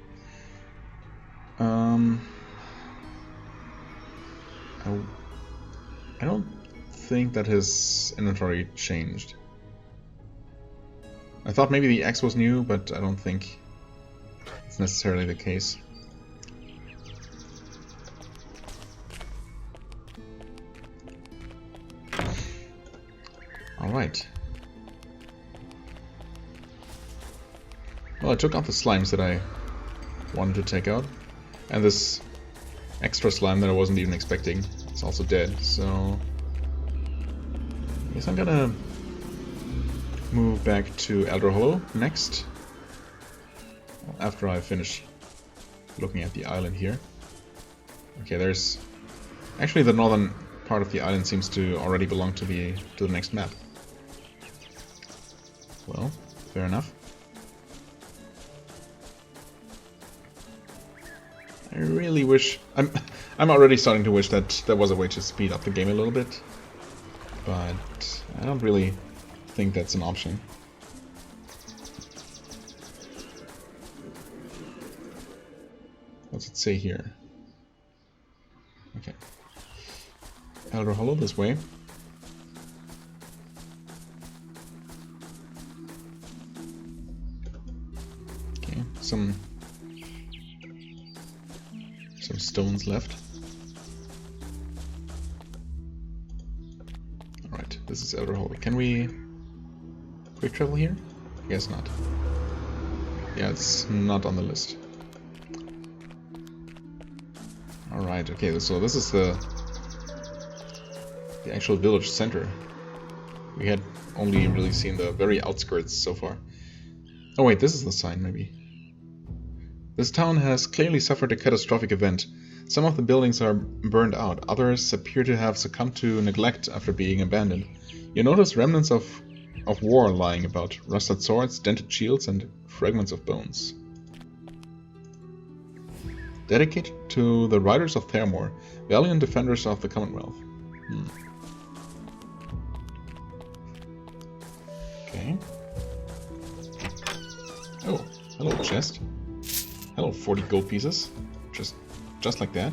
I don't think that his inventory changed. I thought maybe the X was new, but I don't think it's necessarily the case. Alright. Well, I took out the slimes that I wanted to take out. And this extra slime that I wasn't even expecting is also dead, so I guess I'm gonna move back to Elder Hollow next, after I finish looking at the island here. Okay, there's actually the northern part of the island seems to already belong to the next map. Well, fair enough. I really wish I'm already starting to wish that there was a way to speed up the game a little bit, but I don't really think that's an option. What's it say here? Okay. Elder Hollow this way. Okay, some stones left. Alright, this is Elder Hollow. Can we quick travel here? I guess not. Yeah, it's not on the list. Alright, okay, so this is the actual village center. We had only really seen the very outskirts so far. Oh wait, this is the sign maybe. This town has clearly suffered a catastrophic event. Some of the buildings are burned out, others appear to have succumbed to neglect after being abandoned. You notice remnants of war lying about, rusted swords, dented shields, and fragments of bones. Dedicated to the Riders of Thermore, valiant defenders of the Commonwealth. Okay. Oh, hello chest. Hello 40 gold pieces. Just like that.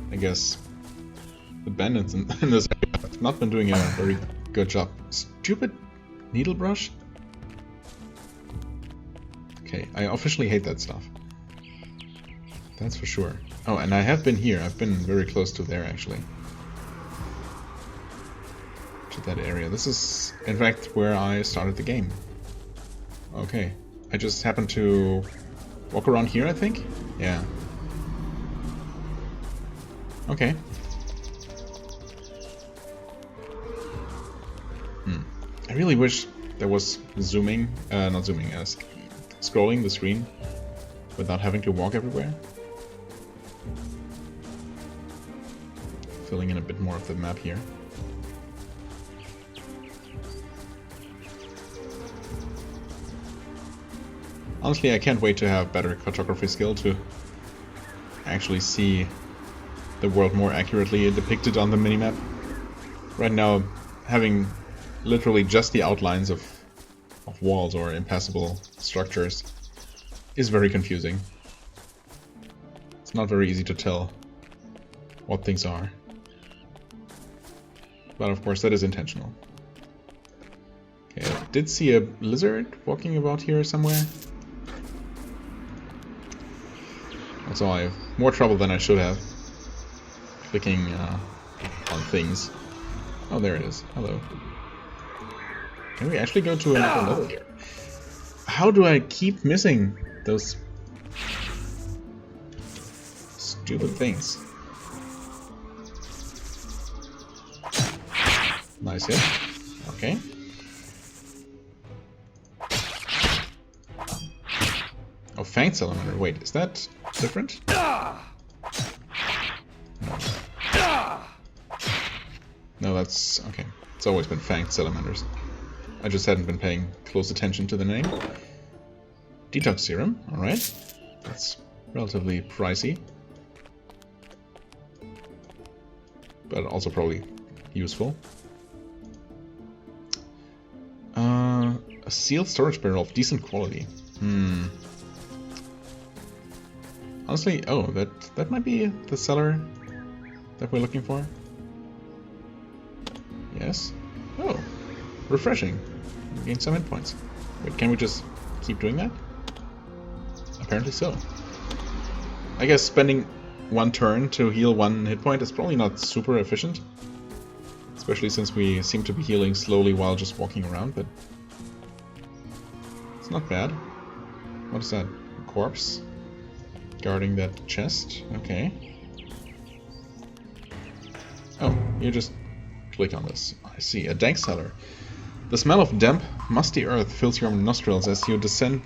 I guess the bandits in this area have not been doing a very good job. Stupid needle brush? Okay, I officially hate that stuff. That's for sure. Oh, and I have been here. I've been very close to there, actually. To that area. This is, in fact, where I started the game. Okay. I just happened to walk around here, I think? Yeah. Okay. I really wish there was zooming, not zooming, scrolling the screen without having to walk everywhere. Filling in a bit more of the map here. Honestly, I can't wait to have better cartography skill to actually see the world more accurately depicted on the minimap. Right now, having literally just the outlines of walls or impassable structures is very confusing. It's not very easy to tell what things are. But of course that is intentional. Okay, I did see a lizard walking about here somewhere. Also, I have more trouble than I should have clicking on things. Oh, there it is. Hello. Can we actually go to another level here? How do I keep missing those stupid things? Nice hit. Okay. Oh, Fanged Salamander. Wait, is that different? No, that's... okay. It's always been Fanged Salamanders. I just hadn't been paying close attention to the name. Detox Serum, alright. That's relatively pricey. But also probably useful. A sealed storage barrel of decent quality. Honestly, oh, that might be the cellar that we're looking for. Yes. Oh, refreshing. Gain some hit points. Wait, can we just keep doing that? Apparently so. I guess spending one turn to heal one hit point is probably not super efficient. Especially since we seem to be healing slowly while just walking around, but it's not bad. What is that? A corpse? Guarding that chest. Okay. Oh, you just click on this. I see. A dank cellar. The smell of damp, musty earth fills your nostrils as you descend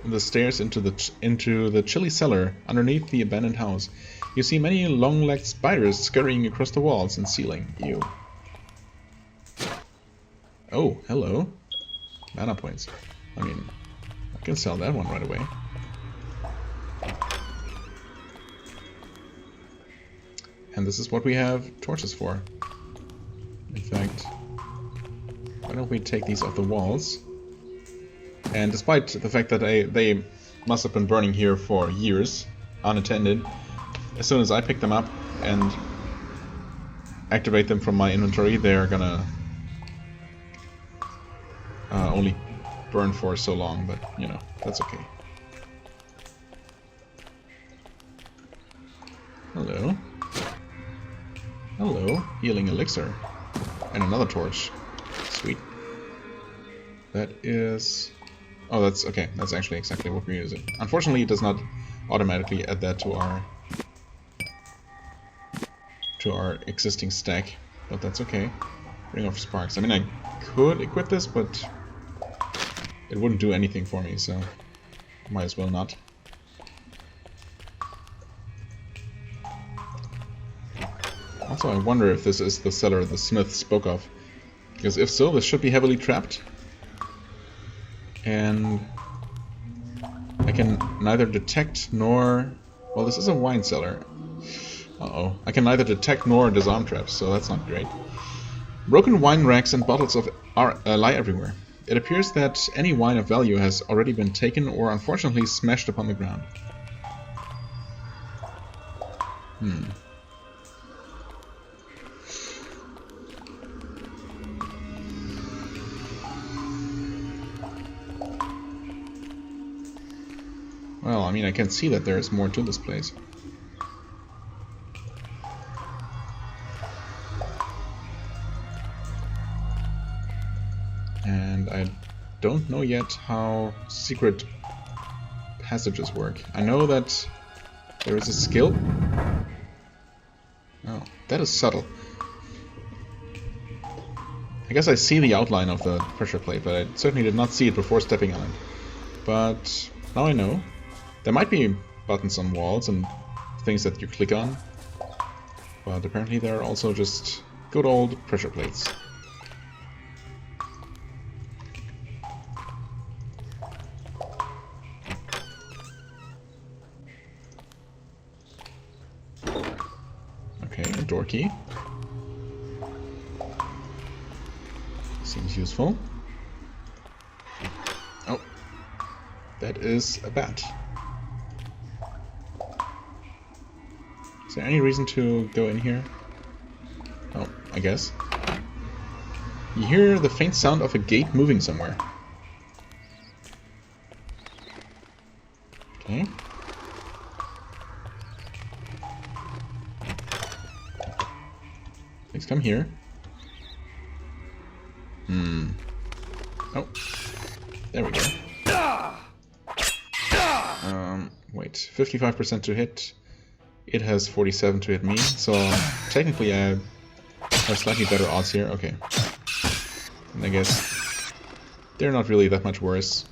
the stairs into the chilly cellar underneath the abandoned house. You see many long-legged spiders scurrying across the walls and ceiling. Ew. Oh, hello. Mana points. I mean, I can sell that one right away. And this is what we have torches for. In fact, why don't we take these off the walls? And despite the fact that they must have been burning here for years, unattended, as soon as I pick them up and activate them from my inventory, they're gonna only burn for so long, but you know, that's okay. Hello. Hello, healing elixir. And another torch. Sweet. That is... Oh, that's okay. That's actually exactly what we're using. Unfortunately, it does not automatically add that to our existing stack, but that's okay. Ring of Sparks. I mean, I could equip this, but it wouldn't do anything for me, so might as well not. Also, I wonder if this is the cellar the smith spoke of, because if so, this should be heavily trapped. And I can neither detect nor... Well, this is a wine cellar. Uh-oh. I can neither detect nor disarm traps, so that's not great. Broken wine racks and bottles lie everywhere. It appears that any wine of value has already been taken or unfortunately smashed upon the ground. Well, I mean, I can see that there is more to this place. And I don't know yet how secret passages work. I know that there is a skill. Oh, that is subtle. I guess I see the outline of the pressure plate, but I certainly did not see it before stepping on it. But now I know. There might be buttons on walls and things that you click on, but apparently there are also just good old pressure plates. Okay, a door key. Seems useful. Oh, that is a bat. Is there any reason to go in here? Oh, I guess. You hear the faint sound of a gate moving somewhere. Okay. Please come here. Oh. There we go. Wait. 55% to hit. It has 47 to hit me, so technically I have slightly better odds here. Okay. And I guess they're not really that much worse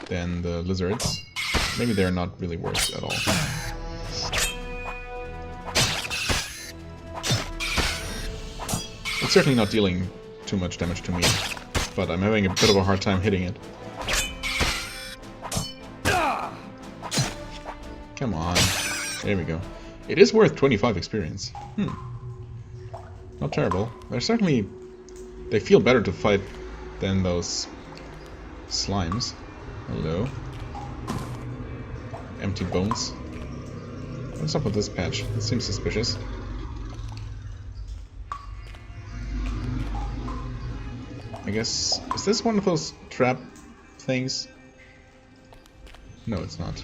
than the lizards. Maybe they're not really worse at all. It's certainly not dealing too much damage to me, but I'm having a bit of a hard time hitting it. Come on. There we go. It is worth 25 experience. Not terrible. They're certainly... They feel better to fight than those slimes. Hello. Empty bones. What's up with this patch? It seems suspicious. I guess... Is this one of those trap things? No, it's not.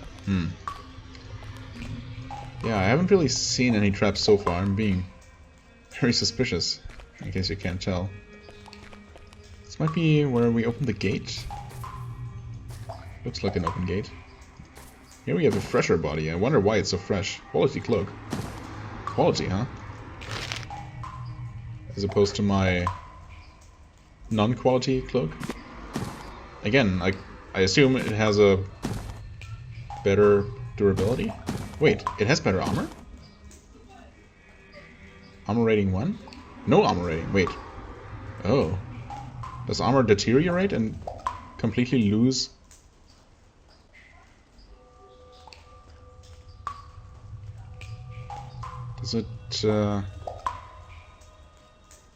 Yeah, I haven't really seen any traps so far. I'm being very suspicious, in case you can't tell. This might be where we open the gate. Looks like an open gate. Here we have a fresher body. I wonder why it's so fresh. Quality cloak. Quality, huh? As opposed to my non-quality cloak. Again, I assume it has a better durability. Wait, it has better armor? Armor rating 1? No armor rating. Wait. Oh. Does armor deteriorate and completely lose? Does it,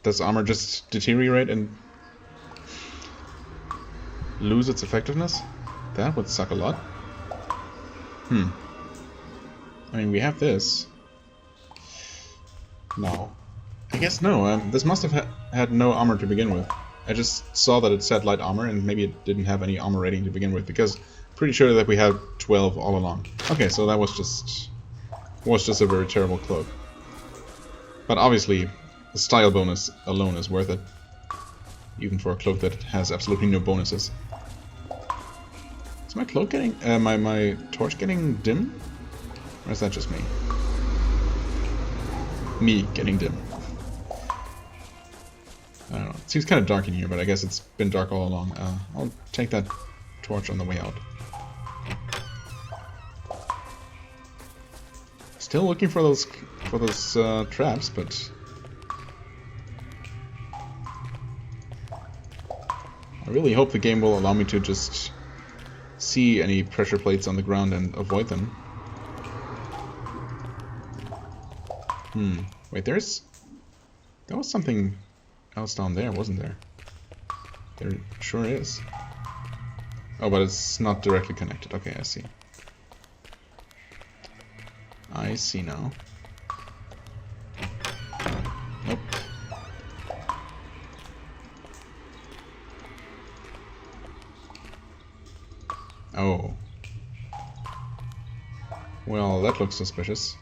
does armor just deteriorate and lose its effectiveness? That would suck a lot. I mean, we have this. No. I guess no. This must have had no armor to begin with. I just saw that it said light armor, and maybe it didn't have any armor rating to begin with, because I'm pretty sure that we had 12 all along. Okay, so that was just a very terrible cloak. But obviously, the style bonus alone is worth it, even for a cloak that has absolutely no bonuses. Is my cloak getting, my torch getting dim? Or is that just me? Me getting dim. I don't know. It seems kind of dark in here, but I guess it's been dark all along. I'll take that torch on the way out. Still looking for those traps, but I really hope the game will allow me to just see any pressure plates on the ground and avoid them. Wait, there was something else down there, wasn't there? There sure is. Oh, but it's not directly connected. Okay, I see. I see now. Nope. Oh. Well, that looks suspicious.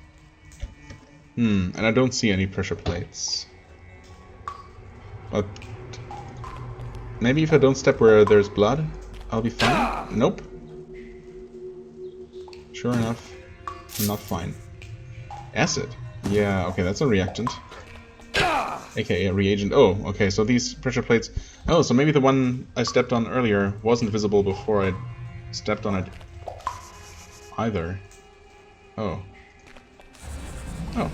And I don't see any pressure plates. But maybe if I don't step where there's blood, I'll be fine? Nope. Sure enough, I'm not fine. Acid. Yeah, okay, that's a reactant. AKA a reagent. Oh, okay, so these pressure plates... Oh, so maybe the one I stepped on earlier wasn't visible before I stepped on it either. Oh. Oh,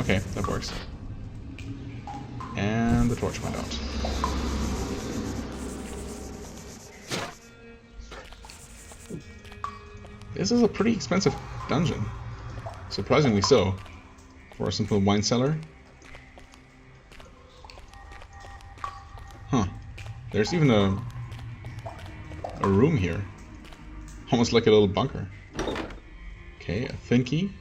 okay, that works. And the torch went out. This is a pretty expensive dungeon. Surprisingly so. For a simple wine cellar. Huh. There's even a room here. Almost like a little bunker. Okay, a thin key.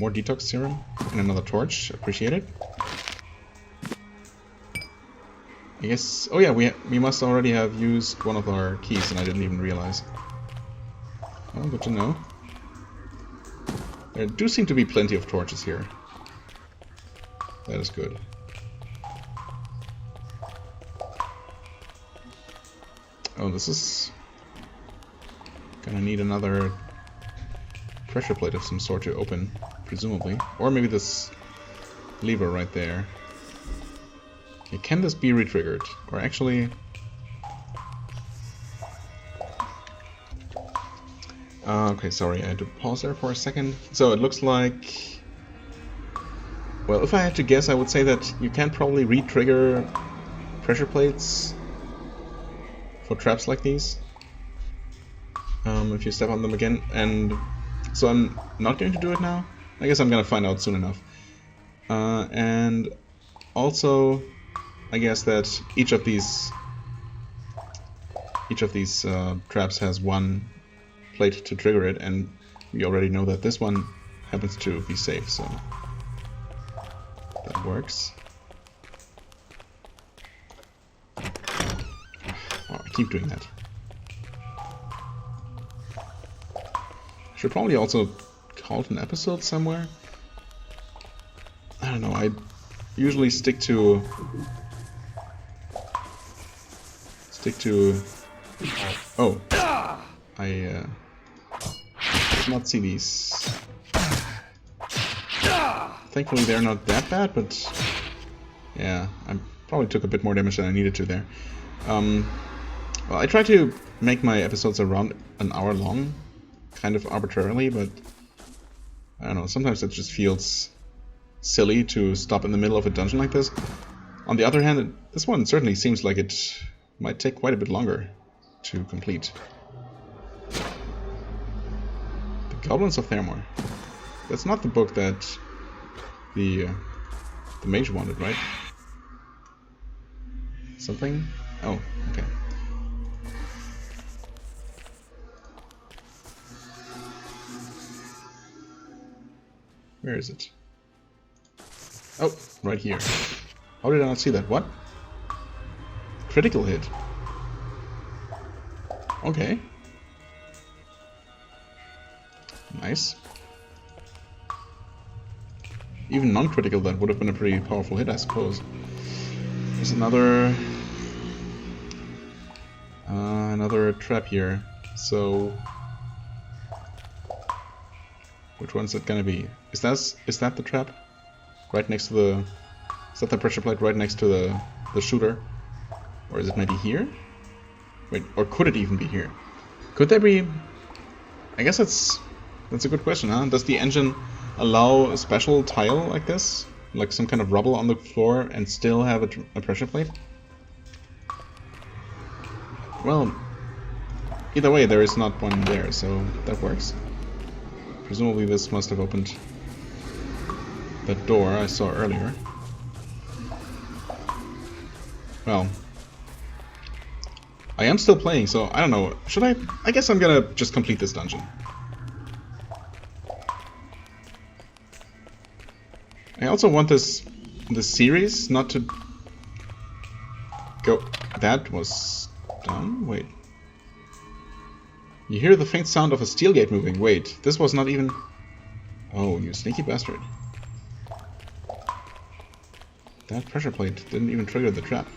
More detox serum. And another torch. Appreciate it. I guess... Oh yeah, we must already have used one of our keys and I didn't even realize. Oh, good to know. There do seem to be plenty of torches here. That is good. Oh, this is... gonna need another pressure plate of some sort to open, presumably. Or maybe this lever right there. Okay, can this be re-triggered? Or actually... okay, sorry, I had to pause there for a second. So it looks like... Well, if I had to guess, I would say that you can probably re-trigger pressure plates for traps like these. If you step on them again. And so I'm not going to do it now. I guess I'm going to find out soon enough. And also, I guess that each of these traps has one plate to trigger it, and we already know that this one happens to be safe, so that works. Oh, I keep doing that. Should probably also call it an episode somewhere. I don't know, I usually stick to oh, did not see these. Thankfully they're not that bad, but yeah, I probably took a bit more damage than I needed to there. Well, I try to make my episodes around an hour long, kind of arbitrarily, but I don't know, sometimes it just feels silly to stop in the middle of a dungeon like this. On the other hand, this one certainly seems like it might take quite a bit longer to complete. The Goblins of Thermor. That's not the book that the mage wanted, right? Something? Oh, okay. Where is it? Oh, right here. How did I not see that? What? Critical hit. Okay. Nice. Even non-critical, that would have been a pretty powerful hit, I suppose. There's another trap here. So, which one's it gonna be? Is that the trap? Right next to the... Is that the pressure plate right next to the shooter? Or is it maybe here? Wait, or could it even be here? Could there be... I guess that's a good question, huh? Does the engine allow a special tile like this? Like some kind of rubble on the floor and still have a pressure plate? Well, either way there is not one there, so that works. Presumably this must have opened that door I saw earlier. Well, I am still playing, so I don't know. Should I? I guess I'm gonna just complete this dungeon. I also want this series not to go... That was done? Wait. You hear the faint sound of a steel gate moving. Wait, this was not even... Oh, you sneaky bastard. That pressure plate didn't even trigger the trap.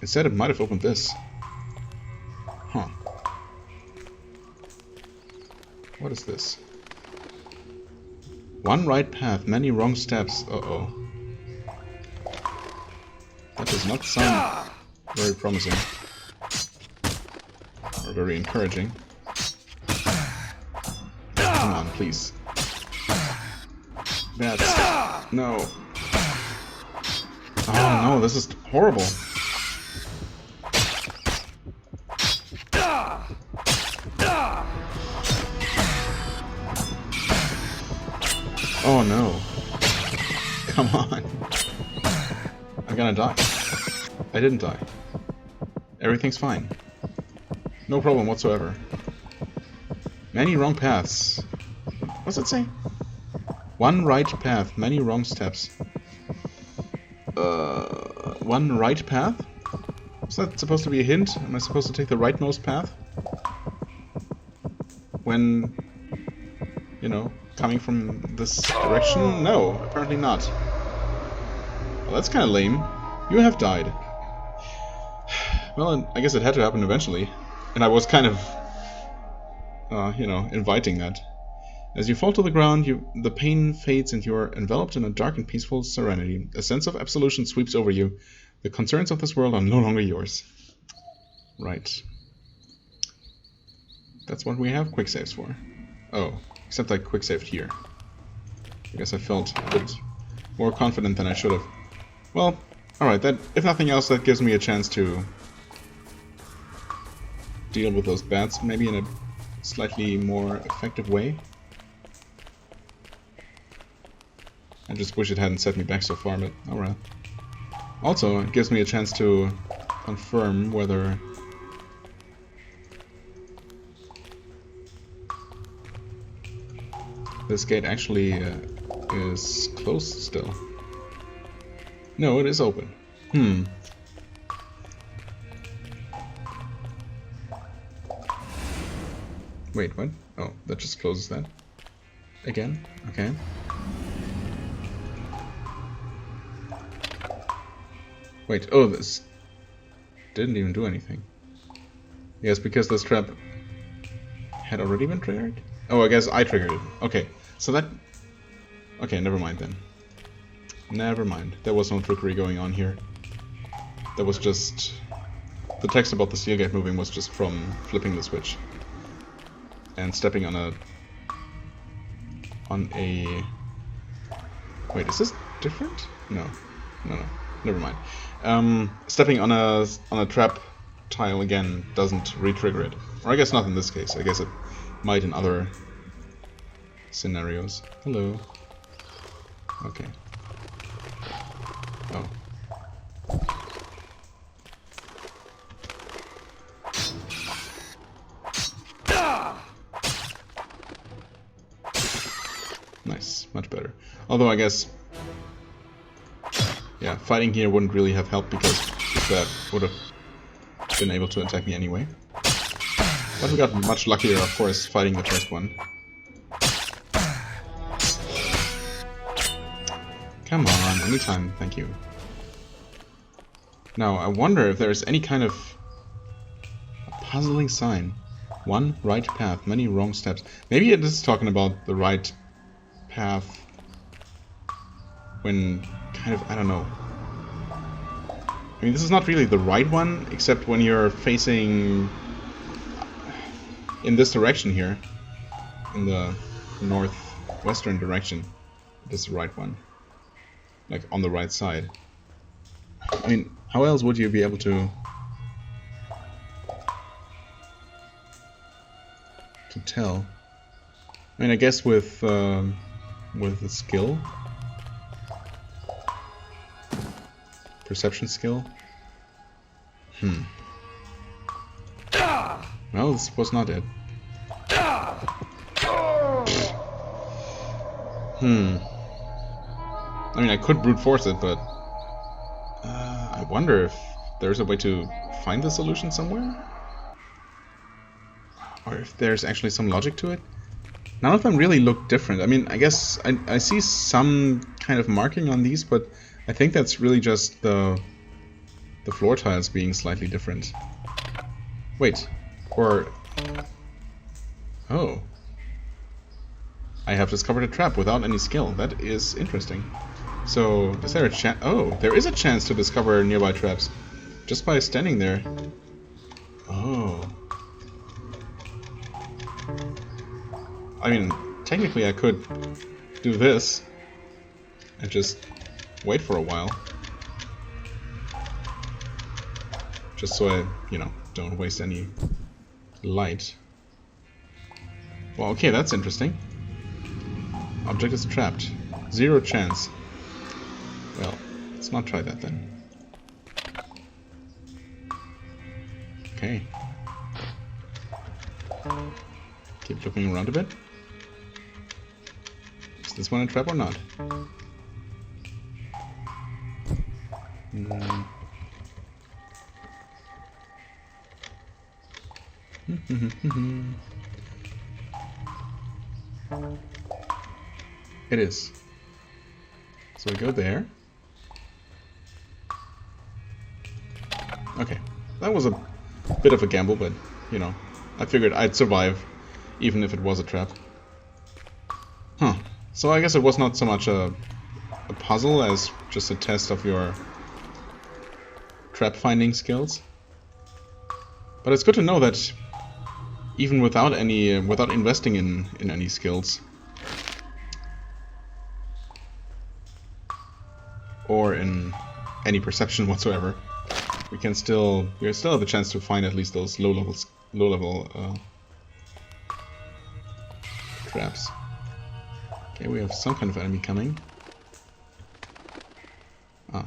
It said it might have opened this. Huh. What is this? One right path, many wrong steps. Uh-oh. That does not sound very promising. Or very encouraging. Come on, please. Bats. No. Oh no, this is horrible. Oh no. Come on. I'm gonna die. I didn't die. Everything's fine. No problem whatsoever. Many wrong paths. What's it say? One right path, many wrong steps. One right path? Is that supposed to be a hint? Am I supposed to take the rightmost path? When, you know, coming from this direction? No, apparently not. Well, that's kind of lame. You have died. Well, I guess it had to happen eventually. And I was kind of, you know, inviting that. As you fall to the ground, the pain fades and you are enveloped in a dark and peaceful serenity. A sense of absolution sweeps over you. The concerns of this world are no longer yours. Right. That's what we have quick saves for. Oh, except I quick saved here. I guess I felt a bit more confident than I should have. Well, alright, that, if nothing else, that gives me a chance to deal with those bats, maybe in a slightly more effective way. I just wish it hadn't set me back so far, but alright. Also, it gives me a chance to confirm whether this gate actually is closed still. No, it is open. Wait, what? Oh, that just closes that. Again? Okay. Wait, oh, this didn't even do anything. Yes, because this trap had already been triggered? Oh, I guess I triggered it. Okay, so that... Okay, never mind then. Never mind. There was no trickery going on here. That was just... The text about the steel gate moving was just from flipping the switch. And stepping on a... Wait, is this different? No. Never mind. Stepping on a trap tile again doesn't re-trigger it. Or I guess not in this case. I guess it might in other scenarios. Hello. Okay. Oh. Nice, much better. Although I guess, yeah, fighting here wouldn't really have helped because that would have been able to attack me anyway. But we got much luckier, of course, fighting the first one. Come on, anytime, thank you. Now, I wonder if there's any kind of a puzzling sign. One right path, many wrong steps. Maybe it is talking about the right path when kind of, I don't know. I mean, this is not really the right one, except when you're facing in this direction here, in the northwestern direction. It is the right one. Like, on the right side. I mean, how else would you be able to tell? I mean, I guess with the skill, perception skill. Well, this was not it. I mean, I could brute force it, but I wonder if there's a way to find the solution somewhere? Or if there's actually some logic to it? None of them really look different. I mean, I guess I see some kind of marking on these, but I think that's really just the floor tiles being slightly different. Wait, or... Oh. I have discovered a trap without any skill. That is interesting. So, is there a chance... Oh, there is a chance to discover nearby traps. Just by standing there. Oh. I mean, technically I could do this and just wait for a while. Just so I, you know, don't waste any light. Well, okay, that's interesting. Object is trapped. 0 chance. Well, let's not try that then. Okay. Keep looking around a bit. Is this one a trap or not? It is. So I go there. Okay. That was a bit of a gamble, but, you know, I figured I'd survive, even if it was a trap. Huh. So I guess it was not so much a puzzle as just a test of your trap finding skills. But it's good to know that even without any, without investing in any skills, or in any perception whatsoever, we still have a chance to find at least those low level traps. Okay, we have some kind of enemy coming. Ah.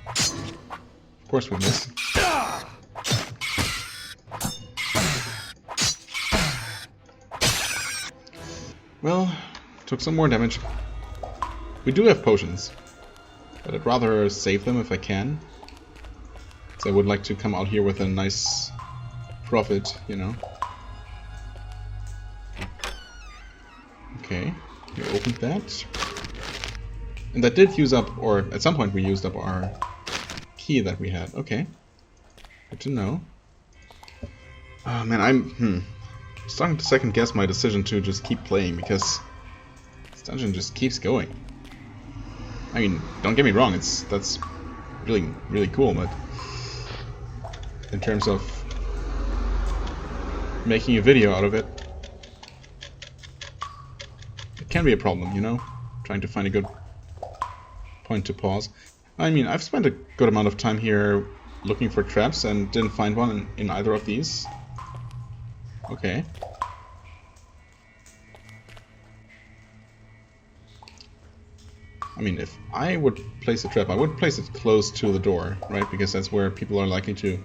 Of course we miss. Well, took some more damage. We do have potions, but I'd rather save them if I can. So I would like to come out here with a nice profit, you know. Okay, we opened that. And that did use up, or at some point we used up our key that we had. Okay. Good to know. Oh man, I'm starting to second guess my decision to just keep playing because this dungeon just keeps going. I mean, don't get me wrong, that's really, really cool, but in terms of making a video out of it, it can be a problem, you know? Trying to find a good point to pause. I mean, I've spent a good amount of time here looking for traps and didn't find one in either of these. Okay. I mean, if I would place a trap, I would place it close to the door, right? Because that's where people are likely to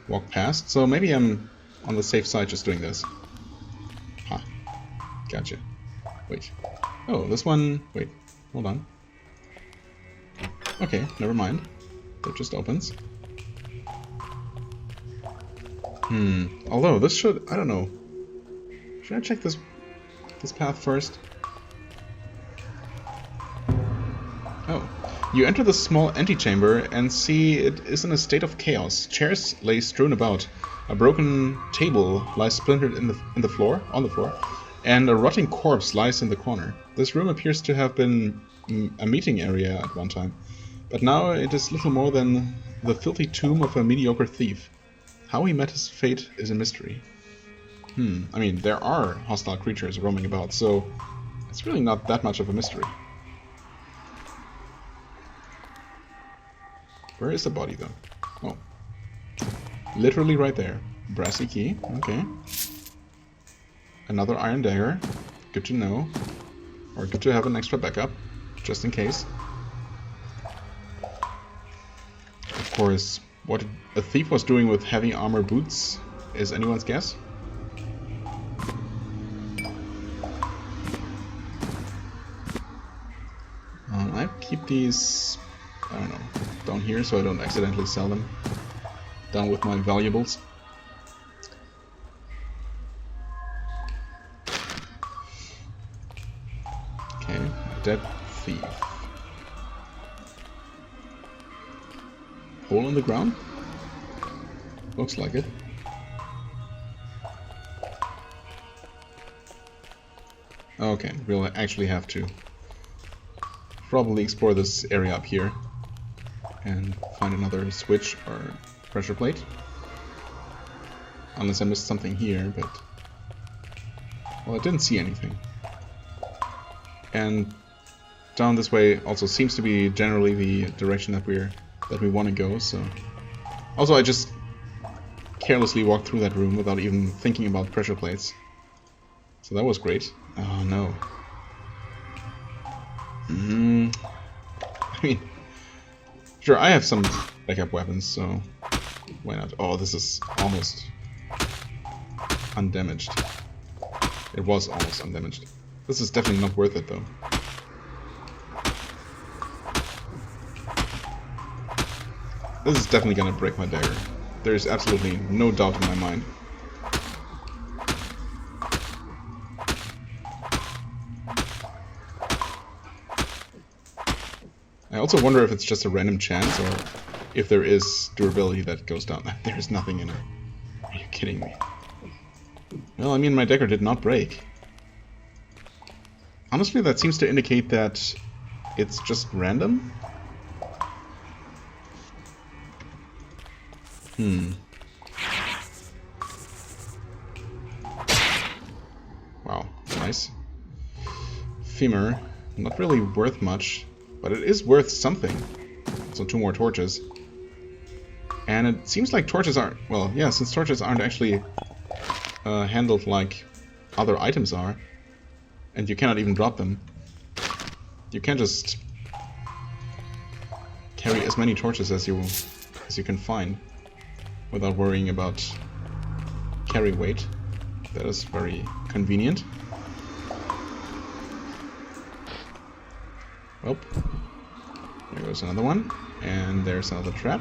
walk past. So maybe I'm on the safe side just doing this. Ha. Gotcha. Wait. Oh, this one... Wait. Hold on. Okay, never mind. It just opens. Although, this should... I don't know. Should I check this path first? Oh. You enter the small antechamber and see it is in a state of chaos. Chairs lay strewn about. A broken table lies splintered on the floor, and a rotting corpse lies in the corner. This room appears to have been a meeting area at one time, but now it is little more than the filthy tomb of a mediocre thief. How he met his fate is a mystery. I mean, there are hostile creatures roaming about, so it's really not that much of a mystery. Where is the body, though? Oh. Literally right there. Brassy key. Okay. Another iron dagger. Good to know. Or good to have an extra backup, just in case. Of course, what a thief was doing with heavy armor boots is anyone's guess. I keep these... I don't know, down here so I don't accidentally sell them. Down with my valuables. Okay, a dead thief. Hole in the ground? Looks like it. Okay, we'll actually have to probably explore this area up here and find another switch or pressure plate. Unless I missed something here, but... well, I didn't see anything. And down this way also seems to be generally the direction that we want to go, so... Also, I just carelessly walked through that room without even thinking about pressure plates. So that was great. Oh no. I mean... sure, I have some backup weapons, so why not? Oh, this is almost undamaged. It was almost undamaged. This is definitely not worth it, though. This is definitely gonna break my dagger. There's absolutely no doubt in my mind. I also wonder if it's just a random chance or if there is durability that goes down. There's nothing in it. Are you kidding me? Well, I mean, my dagger did not break. Honestly, that seems to indicate that it's just random. Wow, nice. Femur, not really worth much. But it is worth something. So 2 more torches. And it seems like torches aren't... well, yeah, since torches aren't actually handled like other items are, and you cannot even drop them, you can just carry as many torches as you can find without worrying about carry weight. That is very convenient. Oh, there goes another one, and there's another trap.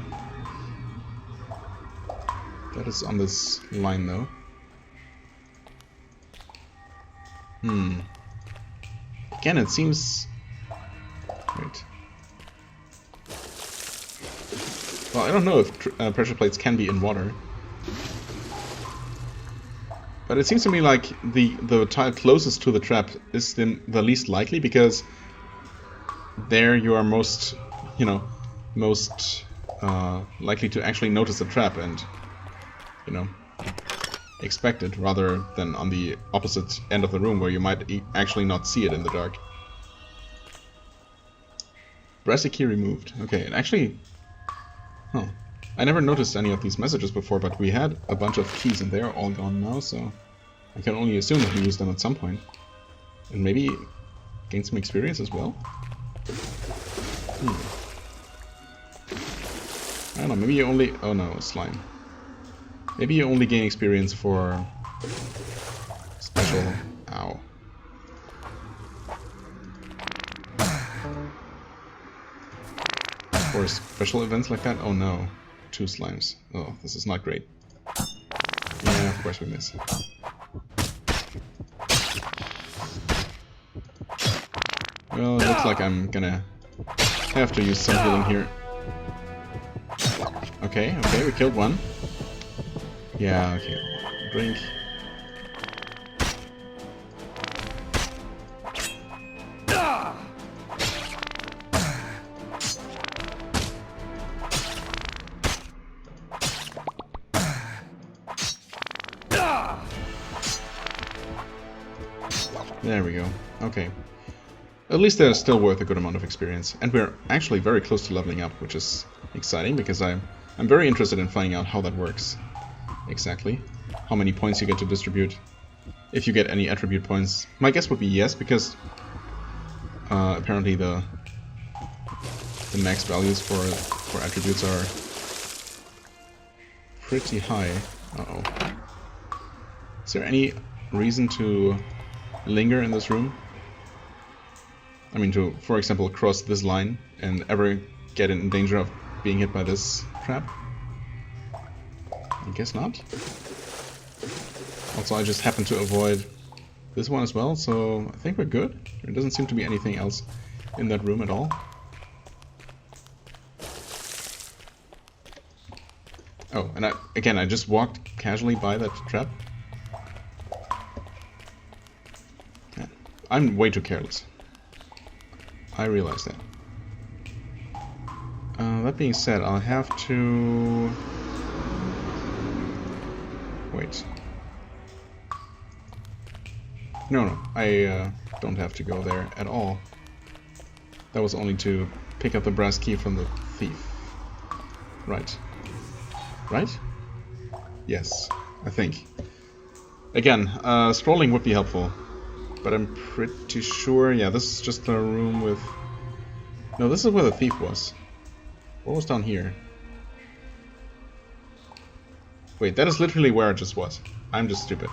That is on this line, though. Again, it seems... wait. Well, I don't know if pressure plates can be in water. But it seems to me like the tile closest to the trap is the least likely, because there you are most, you know, likely to actually notice the trap and, you know, expect it, rather than on the opposite end of the room where you might actually not see it in the dark. Brassy key removed. Okay, and actually, huh. I never noticed any of these messages before, but we had a bunch of keys and they're all gone now, so I can only assume that we used them at some point. And maybe gain some experience as well? I don't know, maybe you only... Oh no, slime. Maybe you only gain experience for special... Ow. For special events like that? Oh no. 2 slimes. Oh, this is not great. Yeah, of course we miss. Well, it looks like I'm gonna have to use some healing here. Okay, we killed one. Yeah, okay. Drink. There we go. Okay. At least they're still worth a good amount of experience. And we're actually very close to leveling up, which is exciting, because I'm very interested in finding out how that works. Exactly. How many points you get to distribute. If you get any attribute points. My guess would be yes, because apparently the max values for attributes are pretty high. Uh-oh. Is there any reason to linger in this room? I mean, to, for example, cross this line and ever get in danger of being hit by this trap? I guess not. Also, I just happen to avoid this one as well, so I think we're good. There doesn't seem to be anything else in that room at all. Oh, and I just walked casually by that trap. Yeah. I'm way too careless. I realize that. That being said, I'll have to... Wait. No, I don't have to go there at all. That was only to pick up the brass key from the thief. Right. Right? Yes, I think. Again, scrolling would be helpful. But I'm pretty sure... Yeah, this is just a room with... No, this is where the thief was. What was down here? Wait, that is literally where it just was. I'm just stupid.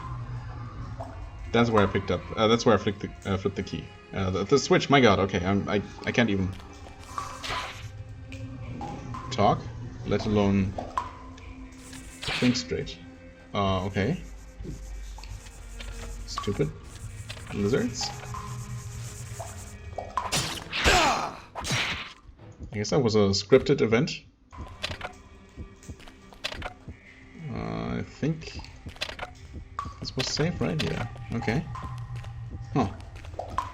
That's where I picked up... that's where I flipped the key. The switch, my god, okay. I can't even... talk, let alone... think straight. Okay. Stupid. Lizards? I guess that was a scripted event. I think this was safe, right? Yeah. Okay. Huh.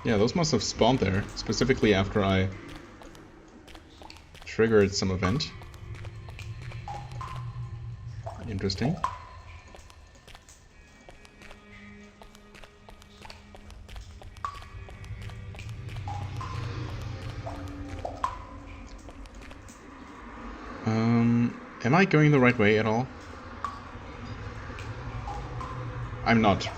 Yeah, those must have spawned there, specifically after I triggered some event. Interesting. Am I going the right way at all? I'm not.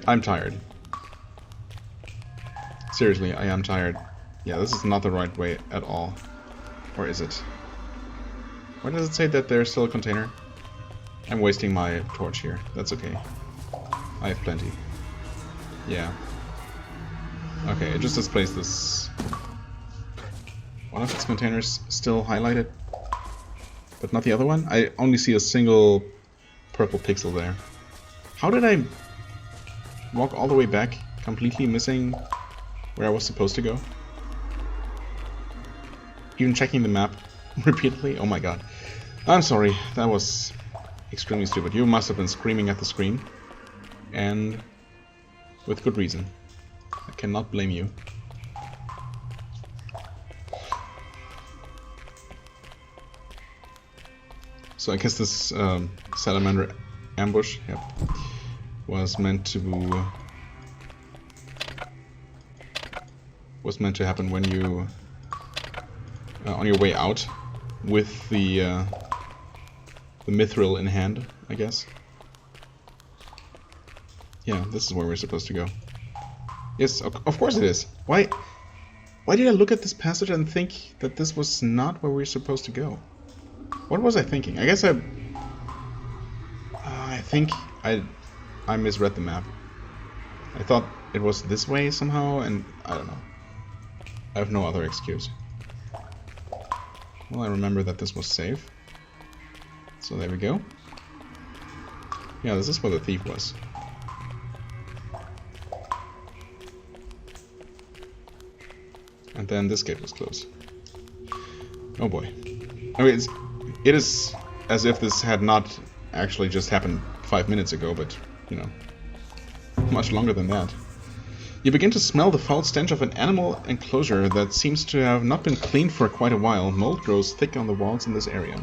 I'm tired. Seriously, I am tired. Yeah, this is not the right way at all. Or is it? Why does it say that there's still a container? I'm wasting my torch here. That's okay. I have plenty. Yeah. Okay, it just displays this... One of its containers still highlighted, but not the other one? I only see a single purple pixel there. How did I walk all the way back, completely missing where I was supposed to go? even checking the map repeatedly. Oh my god. I'm sorry, that was extremely stupid. You must have been screaming at the screen. And with good reason. I cannot blame you. So I guess this salamander ambush, yep, was meant to happen when you on your way out with the mithril in hand, I guess. Yeah, this is where we're supposed to go. Yes, of course it is. Why did I look at this passage and think that this was not where we're supposed to go? What was I thinking? I guess I think I misread the map. I thought it was this way somehow, and I don't know. I have no other excuse. Well, I remember that this was safe. So there we go. Yeah, this is where the thief was. And then this gate was closed. Oh boy. I mean, it is as if this had not actually just happened 5 minutes ago, but, you know, much longer than that. You begin to smell the foul stench of an animal enclosure that seems to have not been cleaned for quite a while. Mold grows thick on the walls in this area.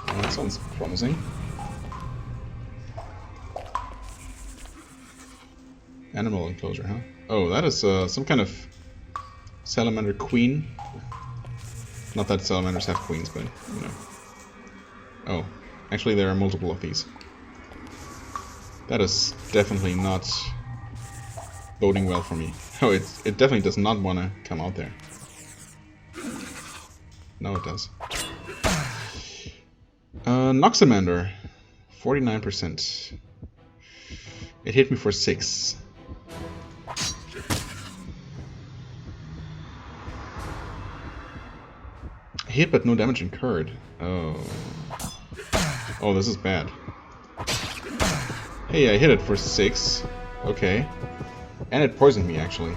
That sounds promising. Animal enclosure, huh? Oh, that is some kind of salamander queen. Not that salamanders have queens, but, you know. Oh, actually there are multiple of these. That is definitely not boding well for me. Oh, it definitely does not want to come out there. No, it does. Noximander, 49%. It hit me for 6. Hit but no damage incurred. Oh. Oh, this is bad. Hey, I hit it for 6. Okay. And it poisoned me, actually.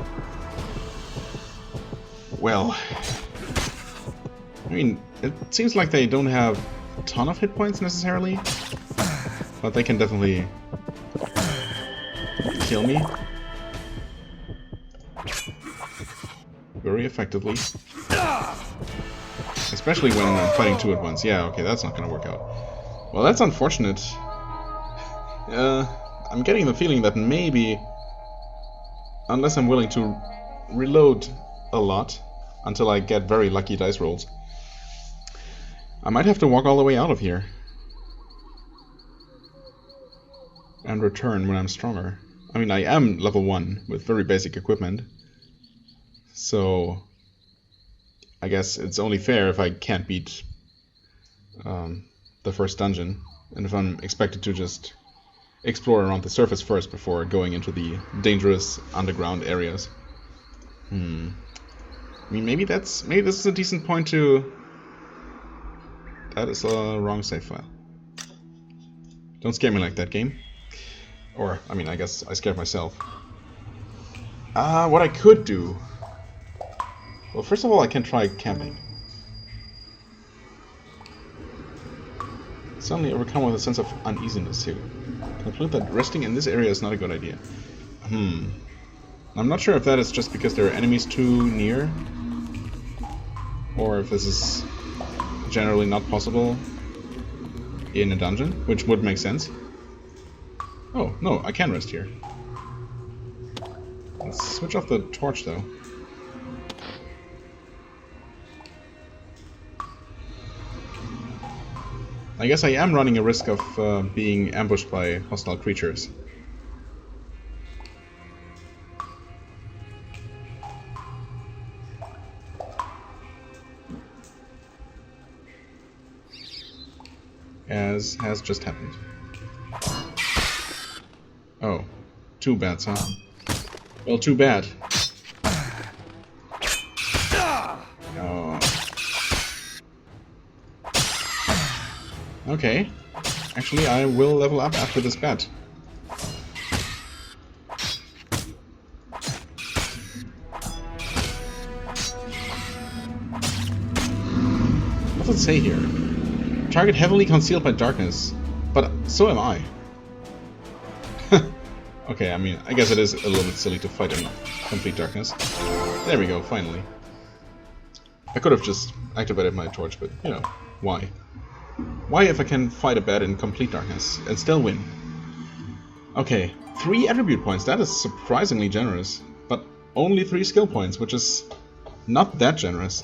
Well. I mean, it seems like they don't have a ton of hit points necessarily. But they can definitely kill me. Very effectively. Especially when I'm fighting 2 at once. Yeah, okay, that's not gonna work out. Well, that's unfortunate. I'm getting the feeling that maybe, unless I'm willing to reload a lot until I get very lucky dice rolls, I might have to walk all the way out of here and return when I'm stronger. I mean, I am level 1 with very basic equipment, so I guess it's only fair if I can't beat the first dungeon, and if I'm expected to just explore around the surface first before going into the dangerous underground areas. I mean, maybe this is a decent point to. That is a wrong save file. Don't scare me like that, game. Or, I mean, I guess I scared myself. What I could do. Well, first of all, I can try camping. Suddenly overcome with a sense of uneasiness here. Conclude that resting in this area is not a good idea. I'm not sure if that is just because there are enemies too near, or if this is generally not possible in a dungeon, which would make sense. Oh, no, I can rest here. Let's switch off the torch, though. I guess I am running a risk of being ambushed by hostile creatures. As has just happened. Oh, 2 bats, huh? Well, too bad. Oh. Okay. Actually, I will level up after this bat. What's it say here? Target heavily concealed by darkness. But so am I. Okay, I mean, I guess it is a little bit silly to fight in complete darkness. There we go, finally. I could have just activated my torch, but, you know, why? Why if I can fight a bat in complete darkness and still win? Okay, 3 attribute points, that is surprisingly generous. But only 3 skill points, which is not that generous.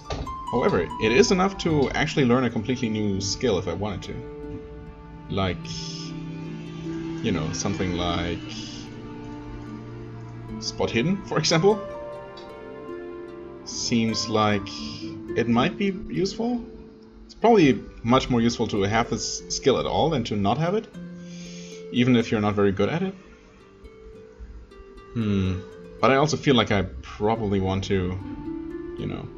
However, it is enough to actually learn a completely new skill if I wanted to. Like, you know, something like Spot Hidden, for example. Seems like it might be useful. It's probably much more useful to have this skill at all than to not have it, even if you're not very good at it. But I also feel like I probably want to, you know,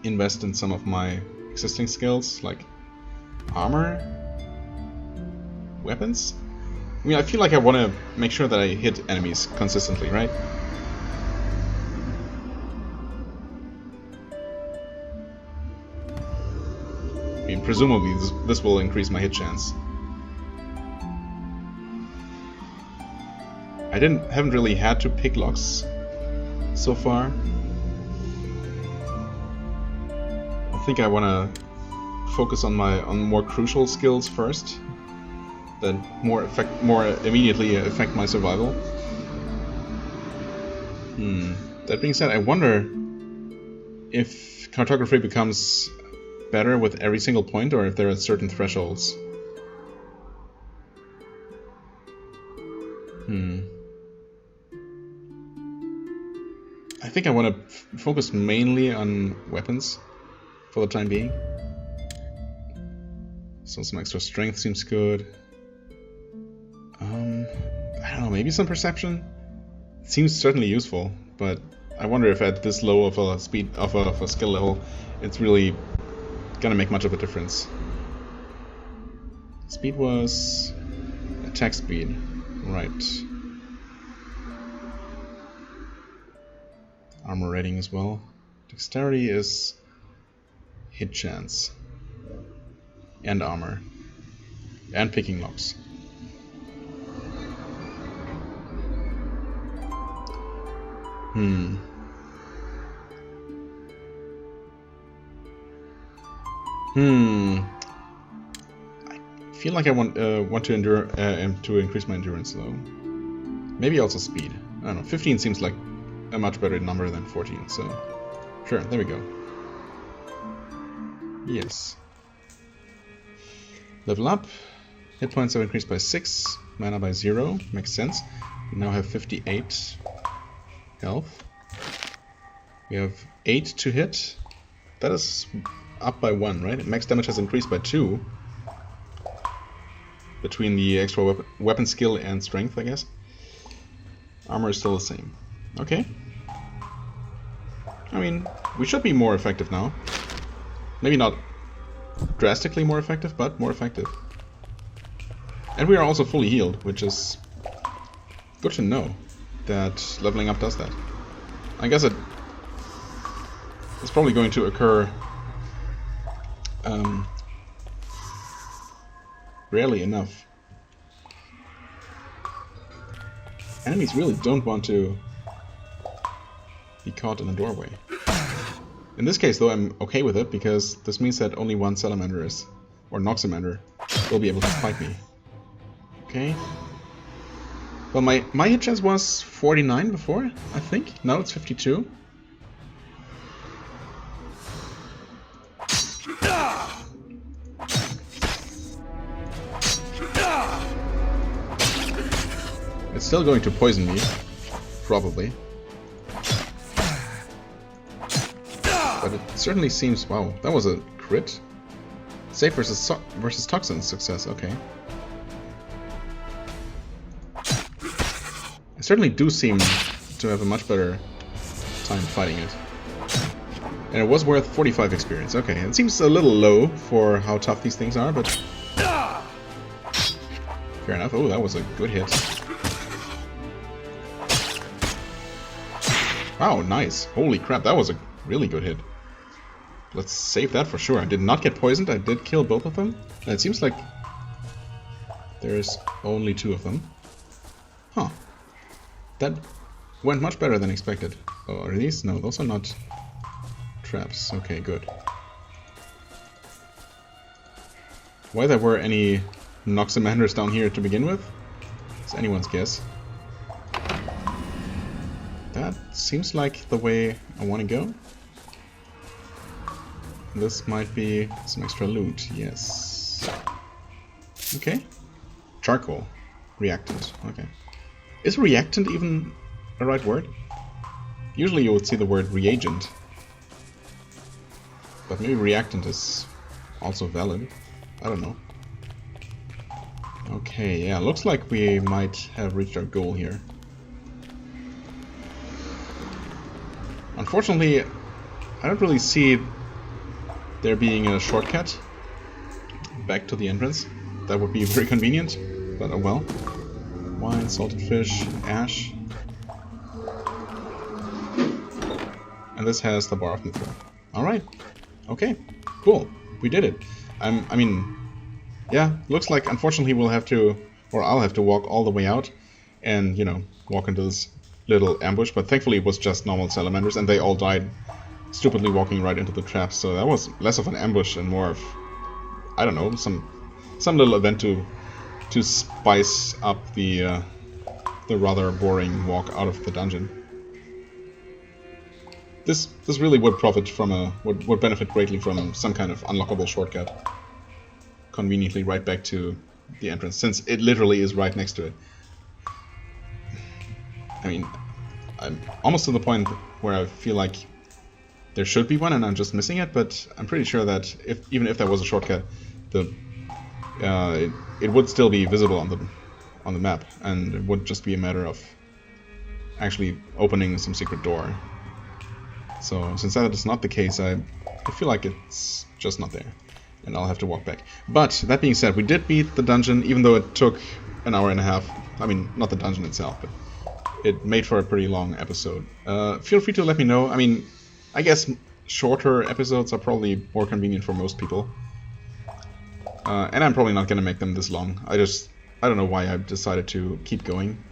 invest in some of my existing skills, like armor, weapons. I mean, I feel like I want to make sure that I hit enemies consistently, right? I mean, presumably this will increase my hit chance. I haven't really had to pick locks so far. I think I want to focus on more crucial skills first, that more immediately affect my survival. That being said, I wonder if cartography becomes better with every single point, or if there are certain thresholds. I think I want to focus mainly on weapons for the time being. So some extra strength seems good. I don't know, maybe some perception? It seems certainly useful, but I wonder if at this low of a skill level, it's really gonna make much of a difference. Speed was attack speed, right. Armor rating as well. Dexterity is hit chance. And armor. And picking locks. I feel like I want to endure to increase my endurance though. Maybe also speed. I don't know. 15 seems like a much better number than 14. So sure, there we go. Yes. Level up. Hit points have increased by 6. Mana by 0. Makes sense. We now have 58 health. We have 8 to hit. That is up by 1, right? Max damage has increased by 2. Between the extra weapon skill and strength, I guess. Armor is still the same. Okay. I mean, we should be more effective now. Maybe not drastically more effective, but more effective. And we are also fully healed, which is good to know that leveling up does that. I guess it's probably going to occur rarely enough. Enemies really don't want to be caught in a doorway. In this case, though, I'm okay with it, because this means that only one salamander or Noximander will be able to fight me. Okay. Well, my hit chance was 49 before, I think. Now it's 52. It's still going to poison me, probably. But it certainly seems... Wow, that was a crit. Safe versus toxins success, okay. I certainly do seem to have a much better time fighting it. And it was worth 45 experience, okay. It seems a little low for how tough these things are, but... Fair enough. Oh, that was a good hit. Wow, nice. Holy crap, that was a really good hit. let's save that for sure. I did not get poisoned. I did kill both of them. And it seems like there's only 2 of them. Huh. That went much better than expected. Oh, are these? No, those are not traps. Okay, good. Why there were any Noximanders down here to begin with? It's anyone's guess. That seems like the way I want to go. This might be some extra loot, yes. Okay. Charcoal. Reactant, okay. Is reactant even a right word? Usually you would see the word reagent. But maybe reactant is also valid. I don't know. Okay, yeah, looks like we might have reached our goal here. Unfortunately, I don't really see there being a shortcut back to the entrance. That would be very convenient, but oh well. Wine, salted fish, ash. And this has the bar of mithril. Alright, okay, cool, we did it. I mean, yeah, looks like unfortunately we'll have to, or I'll have to walk all the way out and, you know, walk into this little ambush, but thankfully it was just normal salamanders and they all died stupidly walking right into the traps, so that was less of an ambush and more of, I don't know, some little event to spice up the rather boring walk out of the dungeon. This really would profit from would benefit greatly from some kind of unlockable shortcut. Conveniently right back to the entrance, since it literally is right next to it. I mean, I'm almost to the point where I feel like there should be one and I'm just missing it, but I'm pretty sure that even if there was a shortcut, it would still be visible on the map, and it would just be a matter of actually opening some secret door. So since that is not the case, I feel like it's just not there, and I'll have to walk back. But that being said, we did beat the dungeon, even though it took an hour and a half. I mean, not the dungeon itself, but it made for a pretty long episode. Feel free to let me know. I mean, I guess shorter episodes are probably more convenient for most people. And I'm probably not going to make them this long. I don't know why I decided to keep going.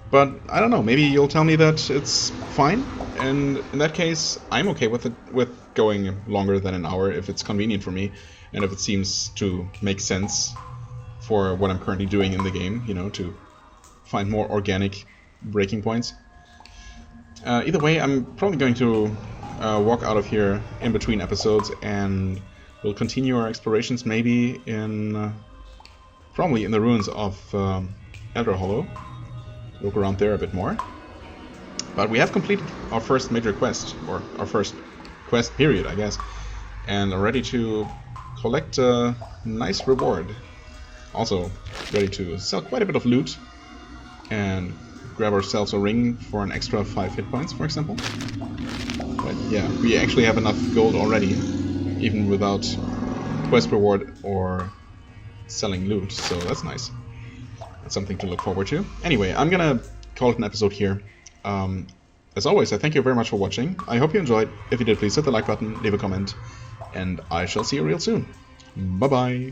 But I don't know, maybe you'll tell me that it's fine, and in that case, I'm okay with going longer than an hour if it's convenient for me, and if it seems to make sense for what I'm currently doing in the game, you know, to find more organic breaking points. Either way, I'm probably going to walk out of here in between episodes, and we'll continue our explorations maybe in, probably in the ruins of Elder Hollow. Look around there a bit more. But we have completed our first major quest, or our first quest period, I guess, and are ready to collect a nice reward. Also ready to sell quite a bit of loot and grab ourselves a ring for an extra 5 hit points, for example. But yeah, we actually have enough gold already, even without quest reward or selling loot, so that's nice. That's something to look forward to. Anyway, I'm gonna call it an episode here. As always, I thank you very much for watching. I hope you enjoyed. If you did, please hit the like button, leave a comment, and I shall see you real soon. Bye-bye!